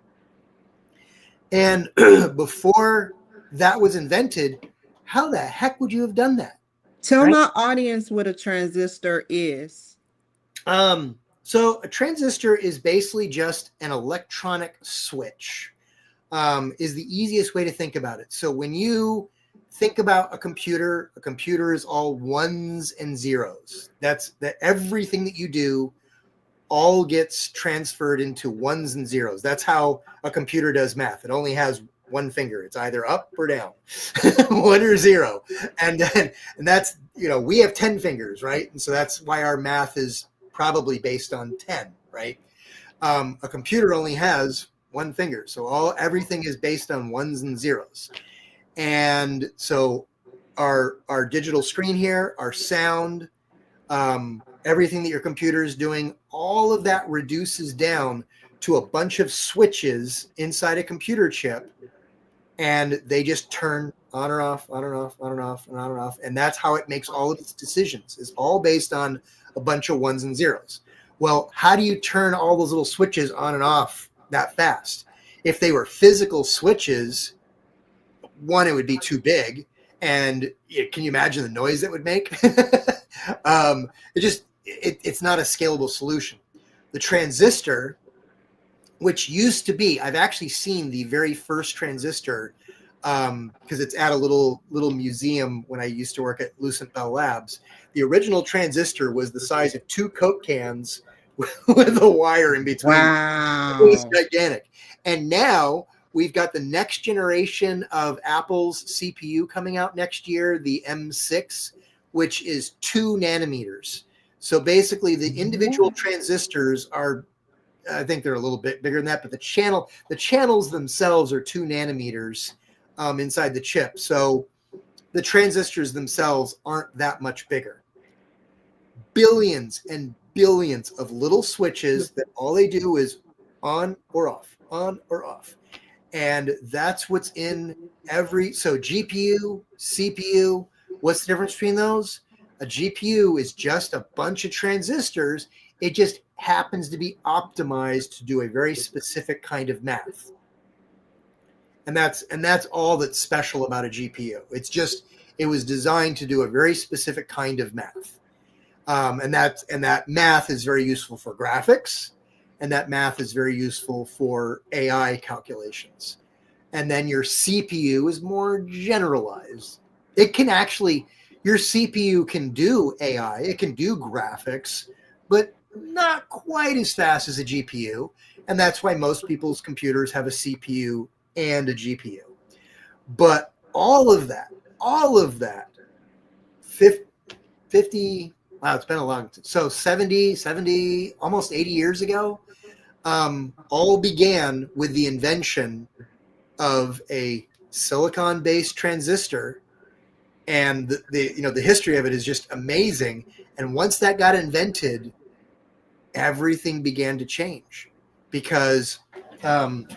And before that was invented, how the heck would you have done that?
Tell
Right?
my audience what a transistor is.
So a transistor is basically just an electronic switch. Is the easiest way to think about it. So when you think about a computer is all ones and zeros. That's that everything that you do all gets transferred into ones and zeros. That's how a computer does math. It only has one finger. It's either up or down, one or zero. And that's, we have 10 fingers, right? And so that's why our math is probably based on 10, right? A computer only has one finger. So everything is based on ones and zeros. And so our digital screen here, our sound, everything that your computer is doing, all of that reduces down to a bunch of switches inside a computer chip, and they just turn on or off, on or off, on and off, and on and off. And that's how it makes all of its decisions. It's all based on a bunch of ones and zeros. Well, how do you turn all those little switches on and off that fast? If they were physical switches, one, it would be too big. And can you imagine the noise it would make? It's not a scalable solution. The transistor, which used to be, I've actually seen the very first transistor because it's at a little museum when I used to work at Lucent Bell Labs. The original transistor was the size of 2 Coke cans with a wire in between.
Wow.
It was gigantic. And now we've got the next generation of Apple's CPU coming out next year, the M6, which is 2 nanometers. So basically the individual transistors are, I think they're a little bit bigger than that, but the channels themselves are 2 nanometers inside the chip. So the transistors themselves aren't that much bigger. Billions and billions of little switches that all they do is on or off, on or off. And that's what's in so GPU, CPU, what's the difference between those? A GPU is just a bunch of transistors. It just happens to be optimized to do a very specific kind of math. And that's all that's special about a GPU. It was designed to do a very specific kind of math. And that math is very useful for graphics, and that math is very useful for AI calculations. And then your CPU is more generalized. Your CPU can do AI, it can do graphics, but not quite as fast as a GPU. And that's why most people's computers have a CPU and a GPU. But all of that, 50, wow, it's been a long time. So 70, almost 80 years ago, all began with the invention of a silicon-based transistor. And the history of it is just amazing. And once that got invented, everything began to change, because one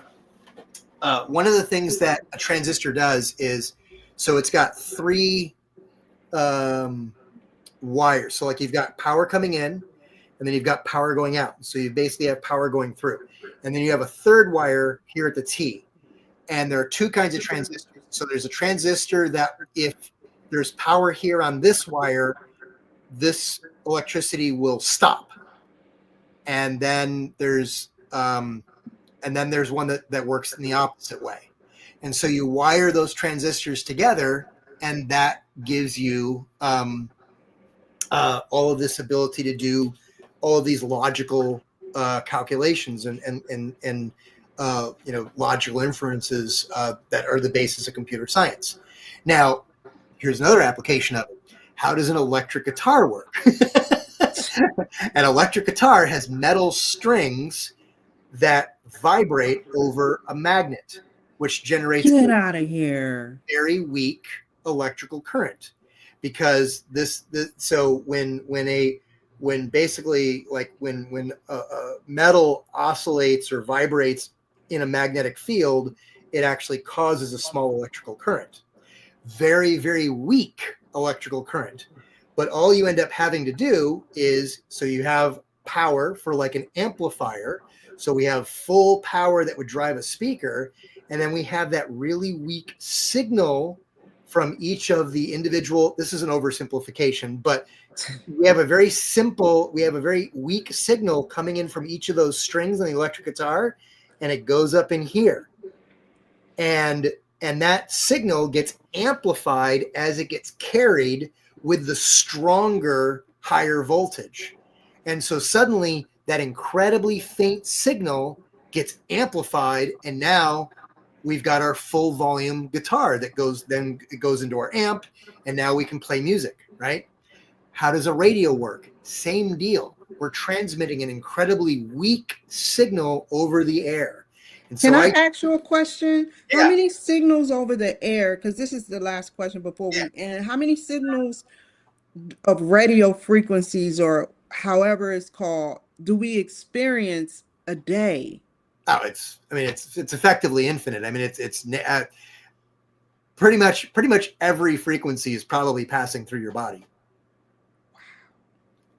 of the things that a transistor does is, so it's got 3 wires. So like you've got power coming in, and then you've got power going out. So you basically have power going through. And then you have a 3rd wire here at the T. And there are 2 kinds of transistors. So there's a transistor that if there's power here on this wire, this electricity will stop. And then there's one that works in the opposite way. And so you wire those transistors together, and that gives you all of this ability to do all of these logical calculations and logical inferences that are the basis of computer science. Now, here's another application of it. How does an electric guitar work? An electric guitar has metal strings that vibrate over a magnet, which generates
Get out of here.
very weak electrical current. Because when metal oscillates or vibrates in a magnetic field, it actually causes a small electrical current. Very, very weak electrical current. But all you end up having to do is, so you have power for like an amplifier. So we have full power that would drive a speaker. And then we have that really weak signal from each of the individual. This is an oversimplification, but we have a very weak signal coming in from each of those strings on the electric guitar, and it goes up in here. And that signal gets amplified as it gets carried with the stronger, higher voltage. And so suddenly that incredibly faint signal gets amplified, and now we've got our full volume guitar that goes into our amp, and now we can play music, right? How does a radio work? Same deal. We're transmitting an incredibly weak signal over the air. And
Can
so
I ask you a question? How
yeah,
many signals over the air, because this is the last question before we end, how many signals of radio frequencies or however it's called do we experience a day?
oh, it's effectively infinite. I mean, it's pretty much every frequency is probably passing through your body.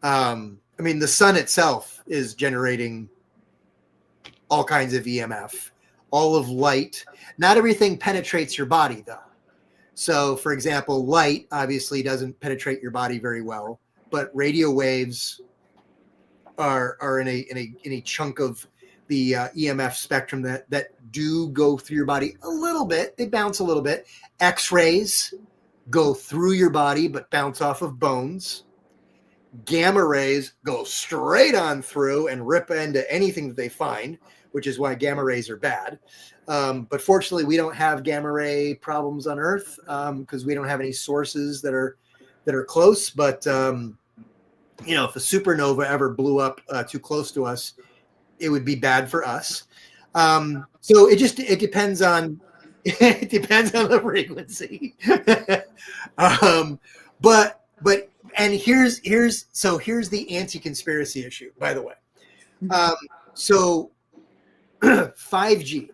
I mean, the sun itself is generating all kinds of EMF, all of light. Not everything penetrates your body, though. So, for example, light obviously doesn't penetrate your body very well, but radio waves are in a chunk of the EMF spectrum that do go through your body a little bit. They bounce a little bit. X-rays go through your body but bounce off of bones. Gamma rays go straight on through and rip into anything that they find, which is why gamma rays are bad. But fortunately, we don't have gamma ray problems on Earth because we don't have any sources that are close. But you know, if a supernova ever blew up too close to us, it would be bad for us. So it depends on it depends on the frequency. But and here's the anti-conspiracy issue, by the way. So 5G.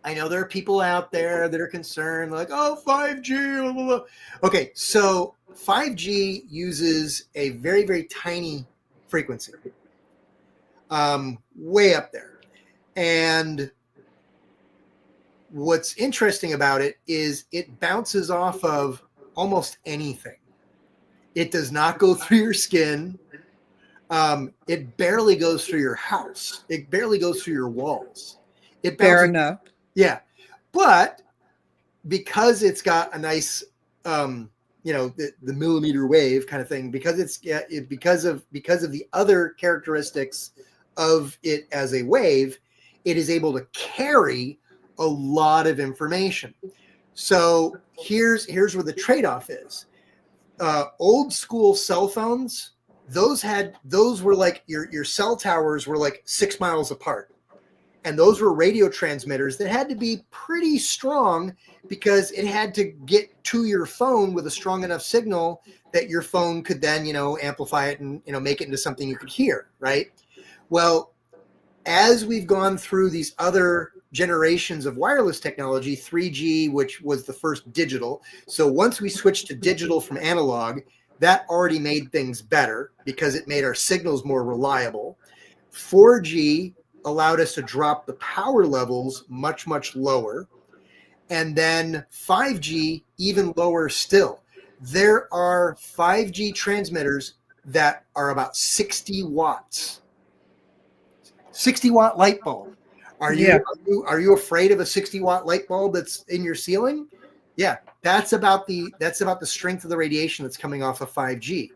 I know there are people out there that are concerned, like, oh, 5G. Blah, blah, blah. Okay, so 5G uses a very, very tiny frequency, way up there. And what's interesting about it is it bounces off of almost anything. It does not go through your skin. It barely goes through your house. It barely goes through your walls. It bounces.
Fair enough.
Yeah. But because it's got a nice, you know, the millimeter wave kind of thing, because because of the other characteristics of it as a wave, it is able to carry a lot of information. So here's where the trade-off is. Old school cell phones, those were like your cell towers were like 6 miles apart. And those were radio transmitters that had to be pretty strong because it had to get to your phone with a strong enough signal that your phone could then, you know, amplify it and, you know, make it into something you could hear, right? Well, as we've gone through these other generations of wireless technology, 3G, which was the first digital. So once we switched to digital from analog, that already made things better because it made our signals more reliable. 4G allowed us to drop the power levels much, much lower. And then 5G, even lower still. There are 5G transmitters that are about 60 watts. 60-watt light bulb. Are you afraid of a 60-watt light bulb that's in your ceiling? Yeah, that's about the strength of the radiation that's coming off of 5G.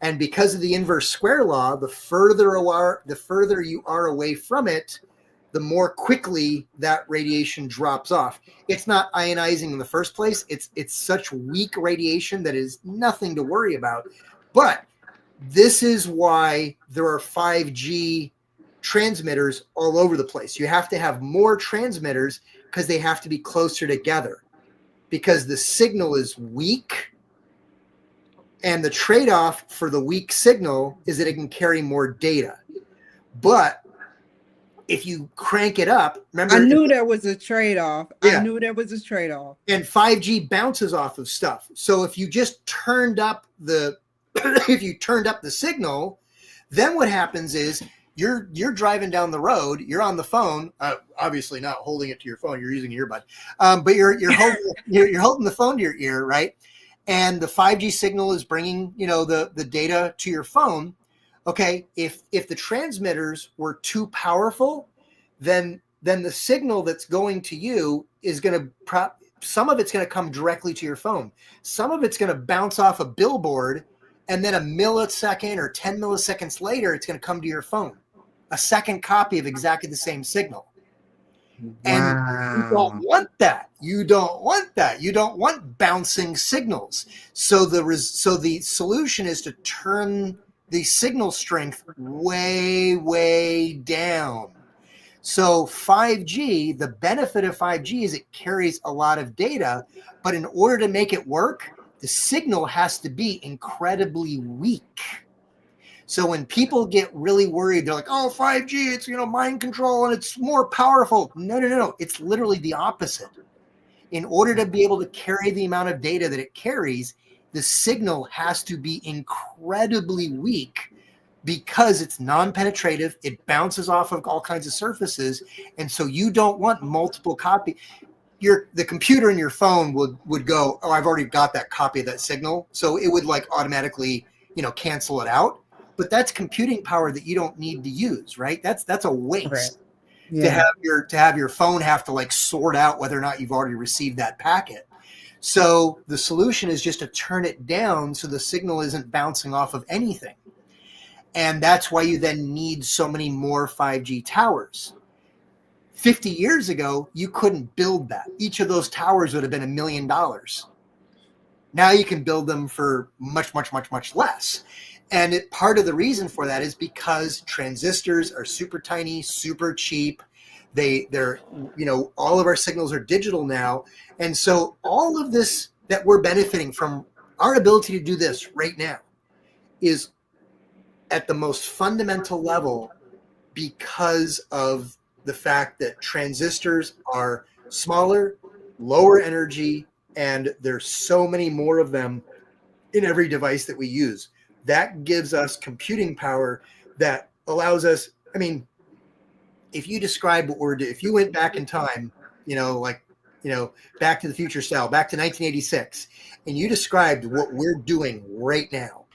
And because of the inverse square law, the further you are away from it, the more quickly that radiation drops off. It's not ionizing in the first place. It's such weak radiation that is nothing to worry about. But this is why there are 5G transmitters all over the place. You have to have more transmitters because they have to be closer together because the signal is weak. And the trade-off for the weak signal is that it can carry more data. But if you crank it up,
I
remember,
knew there was a trade-off. I
yeah,
knew there was a trade-off.
and 5G bounces off of stuff. So if you just turned up the if you turned up the signal, then what happens is you're driving down the road, you're on the phone, obviously not holding it to your phone, you're using your earbud, but you're holding you're holding the phone to your ear, right? And the 5G signal is bringing, you know, the data to your phone. Okay, if the transmitters were too powerful, then the signal that's going to you is going to some of it's going to come directly to your phone. Some of it's going to bounce off a billboard, and then a millisecond or 10 milliseconds later, it's going to come to your phone. A second copy of exactly the same signal. And you don't
Wow.
want that. You don't want that. You don't want bouncing signals. So the solution is to turn the signal strength way, way down. So 5G, the benefit of 5G is it carries a lot of data, but in order to make it work, the signal has to be incredibly weak. So when people get really worried, they're like, oh, 5G, it's, you know, mind control and it's more powerful. No. It's literally the opposite. In order to be able to carry the amount of data that it carries, the signal has to be incredibly weak because it's non-penetrative. It bounces off of all kinds of surfaces. And so you don't want multiple copies. The computer in your phone would go, oh, I've already got that copy of that signal. So it would like automatically, you know, cancel it out. But that's computing power that you don't need to use, right? That's a
Correct.
waste to
Yeah.
have your phone have to like sort out whether or not you've already received that packet. So the solution is just to turn it down so the signal isn't bouncing off of anything. And that's why you then need so many more 5G towers. 50 years ago, you couldn't build that. Each of those towers would have been $1 million. Now you can build them for much, much, much, much less. And part of the reason for that is because transistors are super tiny, super cheap. They're, you know, all of our signals are digital now. And so all of this that we're benefiting from, our ability to do this right now, is at the most fundamental level because of the fact that transistors are smaller, lower energy, and there's so many more of them in every device that we use. That gives us computing power that allows us, I mean, if you describe what we're doing, if you went back in time, you know, like, you know, Back to the Future style, back to 1986, and you described what we're doing right now,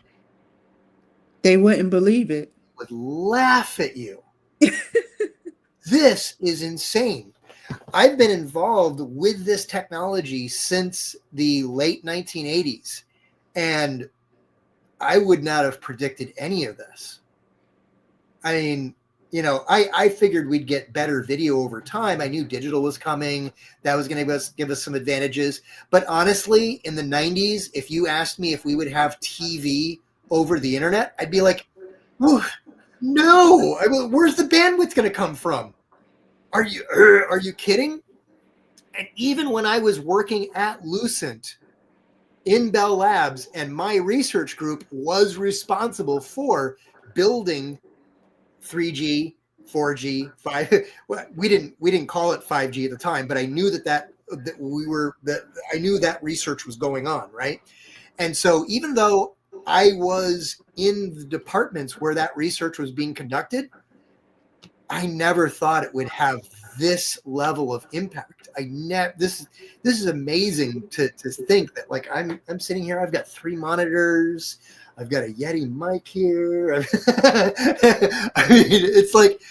They wouldn't believe it.
would laugh at you. This is insane. I've been involved with this technology since the late 1980s, and I would not have predicted any of this. I mean, you know, I figured we'd get better video over time. I knew digital was coming. That was going to give us some advantages. But honestly, in the 90s, if you asked me if we would have TV over the internet, I'd be like, no. I mean, where's the bandwidth going to come from? Are you kidding? And even when I was working at Lucent in Bell Labs, and my research group was responsible for building 3G, 4G, 5. We didn't call it 5G at the time, but I knew that I knew that research was going on, right? And so even though I was in the departments where that research was being conducted, I never thought it would have this level of impact. This is amazing to think that, like, I'm sitting here, I've got 3 monitors, I've got a Yeti mic here. I mean, it's like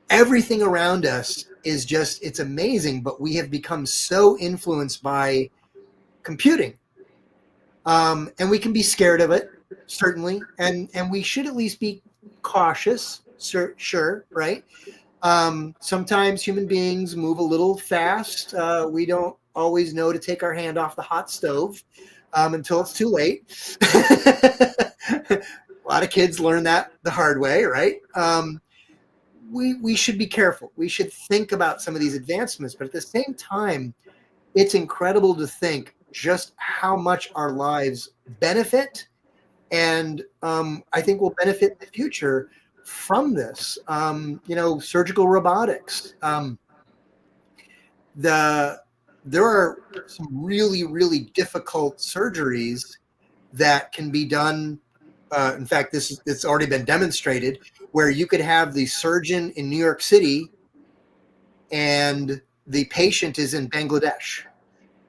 everything around us is just, it's amazing, but we have become so influenced by computing. And we can be scared of it, certainly, and we should at least be cautious. Sure, right? Sometimes human beings move a little fast. We don't always know to take our hand off the hot stove until it's too late. A lot of kids learn that the hard way, right? We should be careful. We should think about some of these advancements, but at the same time, it's incredible to think just how much our lives benefit, and I think will benefit in the future from this. Surgical robotics. There are some really, really difficult surgeries that can be done. In fact, it's already been demonstrated where you could have the surgeon in New York City and the patient is in Bangladesh.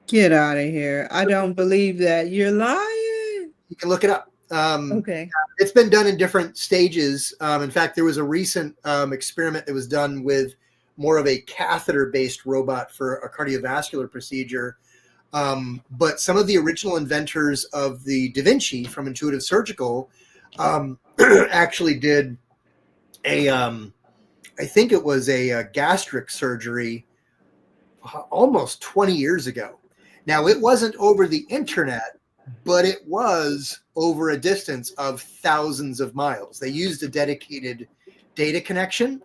Get out of here. I don't believe that. You're lying.
You can look it up.
Okay.
It's been done in different stages. In fact, there was a recent experiment that was done with more of a catheter-based robot for a cardiovascular procedure. But some of the original inventors of the Da Vinci from Intuitive Surgical actually did I think it was a gastric surgery almost 20 years ago. Now, it wasn't over the internet, but it was over a distance of thousands of miles. They used a dedicated data connection,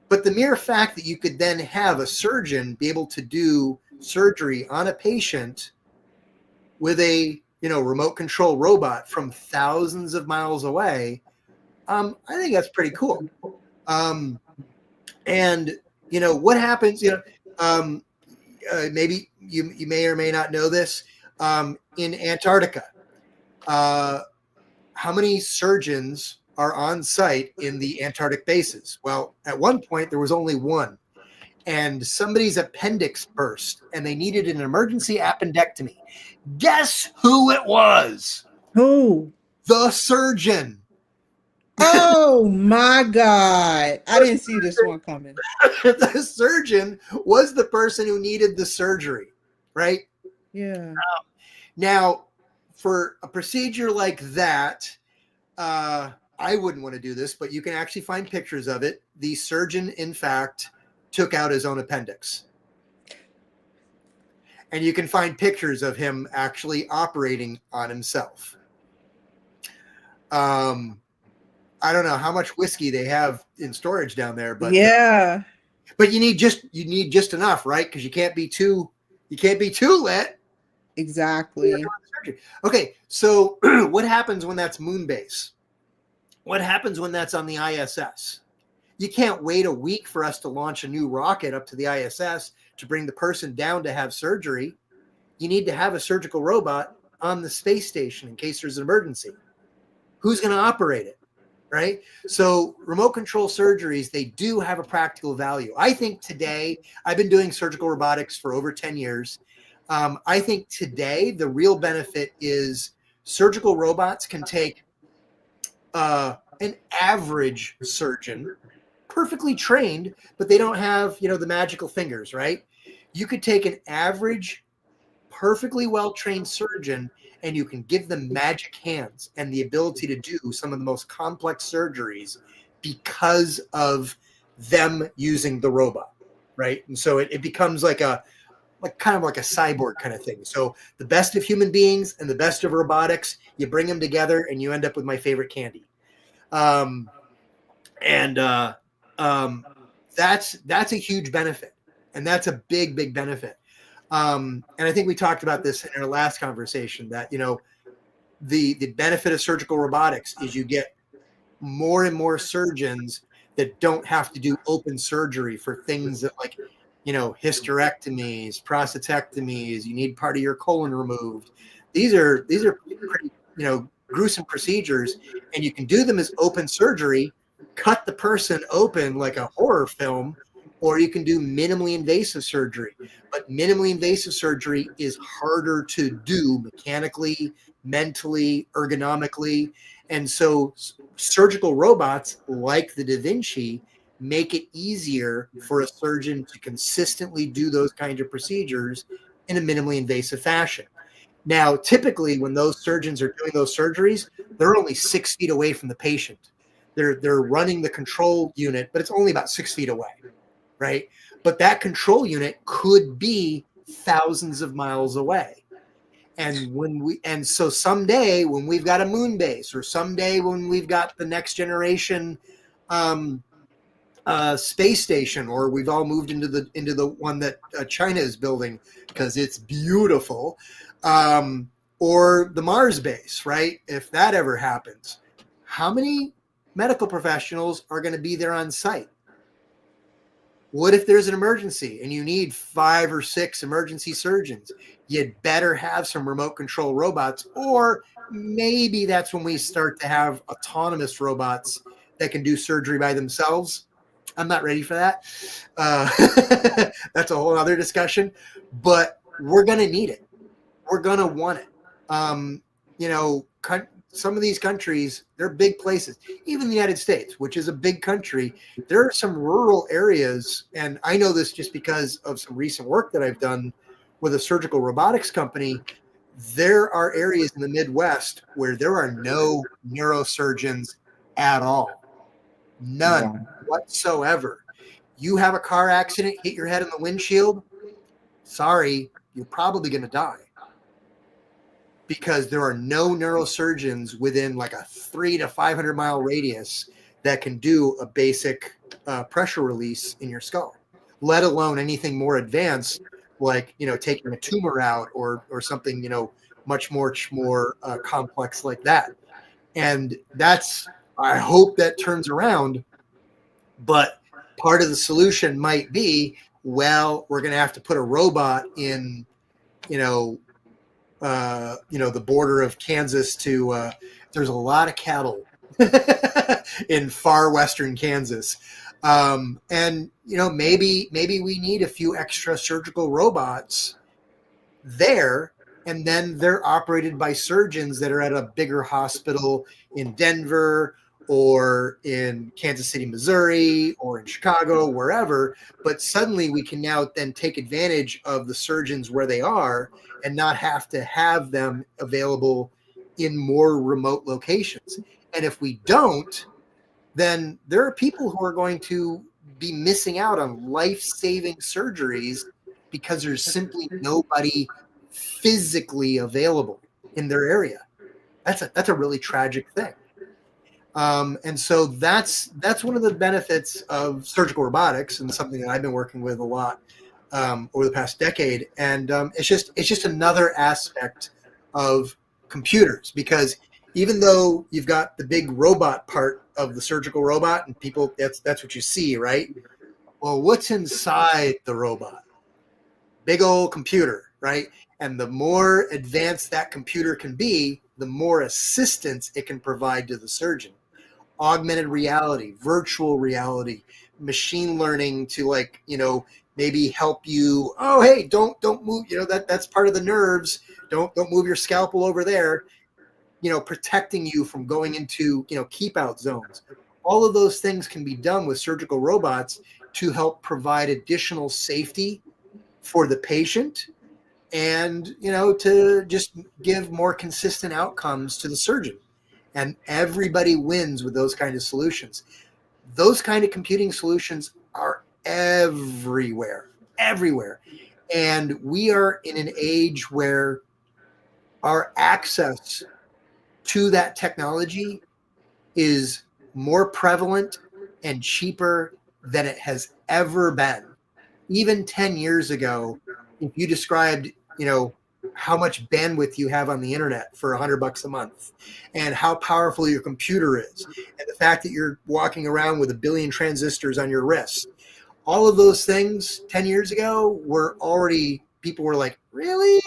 but the mere fact that you could then have a surgeon be able to do surgery on a patient with a remote control robot from thousands of miles away, I think that's pretty cool. And what happens? Maybe you may or may not know this. In Antarctica, how many surgeons are on site in the Antarctic bases? Well, at one point there was only one, and somebody's appendix burst, and they needed an emergency appendectomy. Guess who it was?
Who?
The surgeon.
Oh my God. I didn't see this one coming.
The surgeon was the person who needed the surgery, right?
Yeah.
Now, for a procedure like that, I wouldn't want to do this, but you can actually find pictures of it. The surgeon, in fact, took out his own appendix. And you can find pictures of him actually operating on himself. I don't know how much whiskey they have in storage down there, but
yeah.
But you need just enough, right? Because you can't be too lit.
Exactly.
Okay, so what happens when that's moon base? What happens when that's on the ISS? You can't wait a week for us to launch a new rocket up to the ISS to bring the person down to have surgery. You need to have a surgical robot on the space station in case there's an emergency. Who's going to operate it? Right? So remote control surgeries, they do have a practical value. I think today, I've been doing surgical robotics for over 10 years. I think today the real benefit is surgical robots can take an average surgeon, perfectly trained, but they don't have, the magical fingers, right? You could take an average, perfectly well-trained surgeon and you can give them magic hands and the ability to do some of the most complex surgeries because of them using the robot, right? And so it becomes like kind of like a cyborg kind of thing. So the best of human beings and the best of robotics, you bring them together and you end up with my favorite candy. That's a huge benefit, and that's a big, big benefit. And I think we talked about this in our last conversation that, the benefit of surgical robotics is you get more and more surgeons that don't have to do open surgery for things that like, hysterectomies, prostatectomies, you need part of your colon removed. These are pretty, gruesome procedures, and you can do them as open surgery, cut the person open like a horror film, or you can do minimally invasive surgery. But minimally invasive surgery is harder to do mechanically, mentally, ergonomically. And so surgical robots like the Da Vinci make it easier for a surgeon to consistently do those kinds of procedures in a minimally invasive fashion. Now, typically when those surgeons are doing those surgeries, they're only 6 feet away from the patient. They're running the control unit, but it's only about 6 feet away. Right? But that control unit could be thousands of miles away. And so someday when we've got a moon base, or someday when we've got the next generation space station, or we've all moved into the one that China is building because it's beautiful, or the Mars base, right? If that ever happens, how many medical professionals are going to be there on site. What if there's an emergency and you need 5 or 6 emergency surgeons? You'd better have some remote control robots, or maybe that's when we start to have autonomous robots that can do surgery by themselves. I'm not ready for that. That's a whole other discussion, but we're going to need it. We're going to want it. You know, some of these countries, they're big places. Even the United States, which is a big country, there are some rural areas, and I know this just because of some recent work that I've done with a surgical robotics company. There are areas in the Midwest where there are no neurosurgeons at all. None
Wow.
whatsoever. You have a car accident, hit your head in the windshield, sorry, you're probably going to die, because there are no neurosurgeons within like a 300 to 500 mile radius that can do a basic pressure release in your skull, let alone anything more advanced, like, you know, taking a tumor out or something, you know, much more complex like that. And that's, I hope that turns around, but part of the solution might be, well, we're going to have to put a robot in, you know, the border of Kansas to, there's a lot of cattle in far western Kansas. And, you know, maybe we need a few extra surgical robots there, and then they're operated by surgeons that are at a bigger hospital in Denver or in Kansas City, Missouri, or in Chicago, wherever. But suddenly we can now then take advantage of the surgeons where they are and not have to have them available in more remote locations. And if we don't, then there are people who are going to be missing out on life-saving surgeries because there's simply nobody physically available in their area. That's a really tragic thing. And so that's one of the benefits of surgical robotics, and something that I've been working with a lot over the past decade. And it's just another aspect of computers, because even though you've got the big robot part of the surgical robot, and people, that's what you see, right? Well, what's inside the robot? Big old computer, right? And the more advanced that computer can be, the more assistance it can provide to the surgeon. Augmented reality, virtual reality, machine learning to, like, you know, maybe help you. Oh, hey, don't move. You know, that's part of the nerves. Don't move your scalpel over there. You know, protecting you from going into, you know, keep out zones. All of those things can be done with surgical robots to help provide additional safety for the patient, and, you know, to just give more consistent outcomes to the surgeon. And everybody wins with those kind of solutions. Those kind of computing solutions are everywhere. And we are in an age where our access to that technology is more prevalent and cheaper than it has ever been. Even 10 years ago, if you described, you know, how much bandwidth you have on the internet for $100 a month, and how powerful your computer is, and the fact that you're walking around with 1 billion transistors on your wrist, all of those things 10 years ago were already, people were like, really?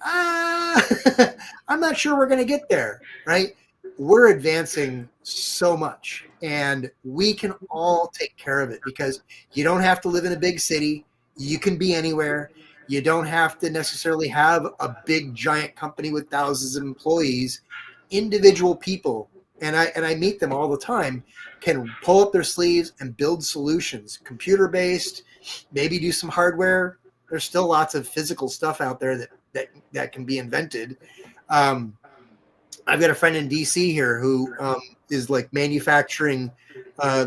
I'm not sure we're going to get there, right? We're advancing so much, and we can all take care of it, because you don't have to live in a big city. You can be anywhere. You don't have to necessarily have a big giant company with thousands of employees. Individual people, and I meet them all the time, can pull up their sleeves and build solutions, computer based, maybe do some hardware. There's still lots of physical stuff out there that can be invented. I've got a friend in DC here who is like manufacturing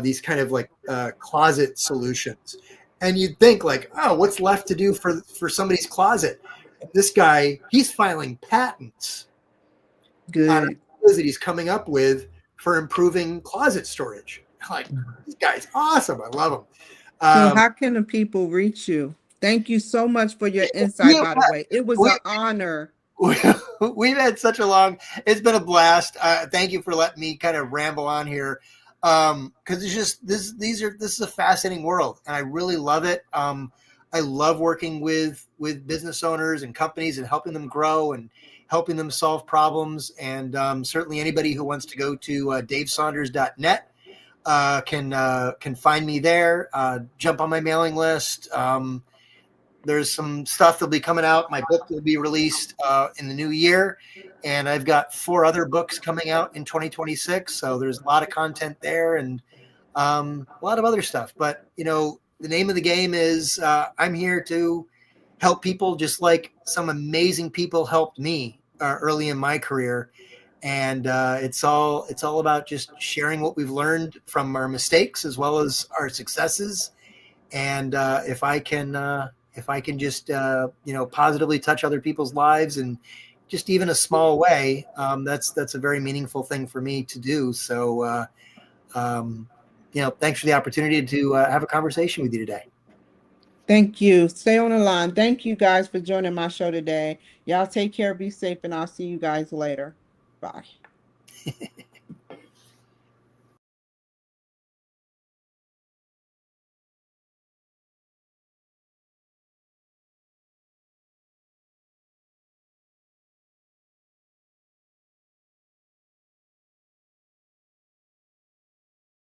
these kind of like closet solutions. And you'd think, like, oh, what's left to do for somebody's closet? And this guy, he's filing patents on
Good.
ideas that he's coming up with for improving closet storage. Like, this guy's awesome. I love him.
So how can the people reach you? Thank you so much for your insight,
Yeah,
by the way. It was
we,
an honor
We've had such a long. It's been a blast. Thank you for letting me kind of ramble on here, because it's just this is a fascinating world, and I really love it. I love working with business owners and companies and helping them grow and helping them solve problems. And certainly anybody who wants to go to davesaunders.net can find me there. Jump on my mailing list. There's some stuff that'll be coming out. My book will be released in the new year, and I've got 4 other books coming out in 2026. So there's a lot of content there and a lot of other stuff. But the name of the game is I'm here to help people, just like some amazing people helped me early in my career. And it's all about just sharing what we've learned from our mistakes as well as our successes. And if I can just positively touch other people's lives and just even a small way, that's a very meaningful thing for me to do. So thanks for the opportunity to have a conversation with you today.
Thank you. Stay on the line. Thank you guys for joining my show today. Y'all take care, be safe, and I'll see you guys later. Bye.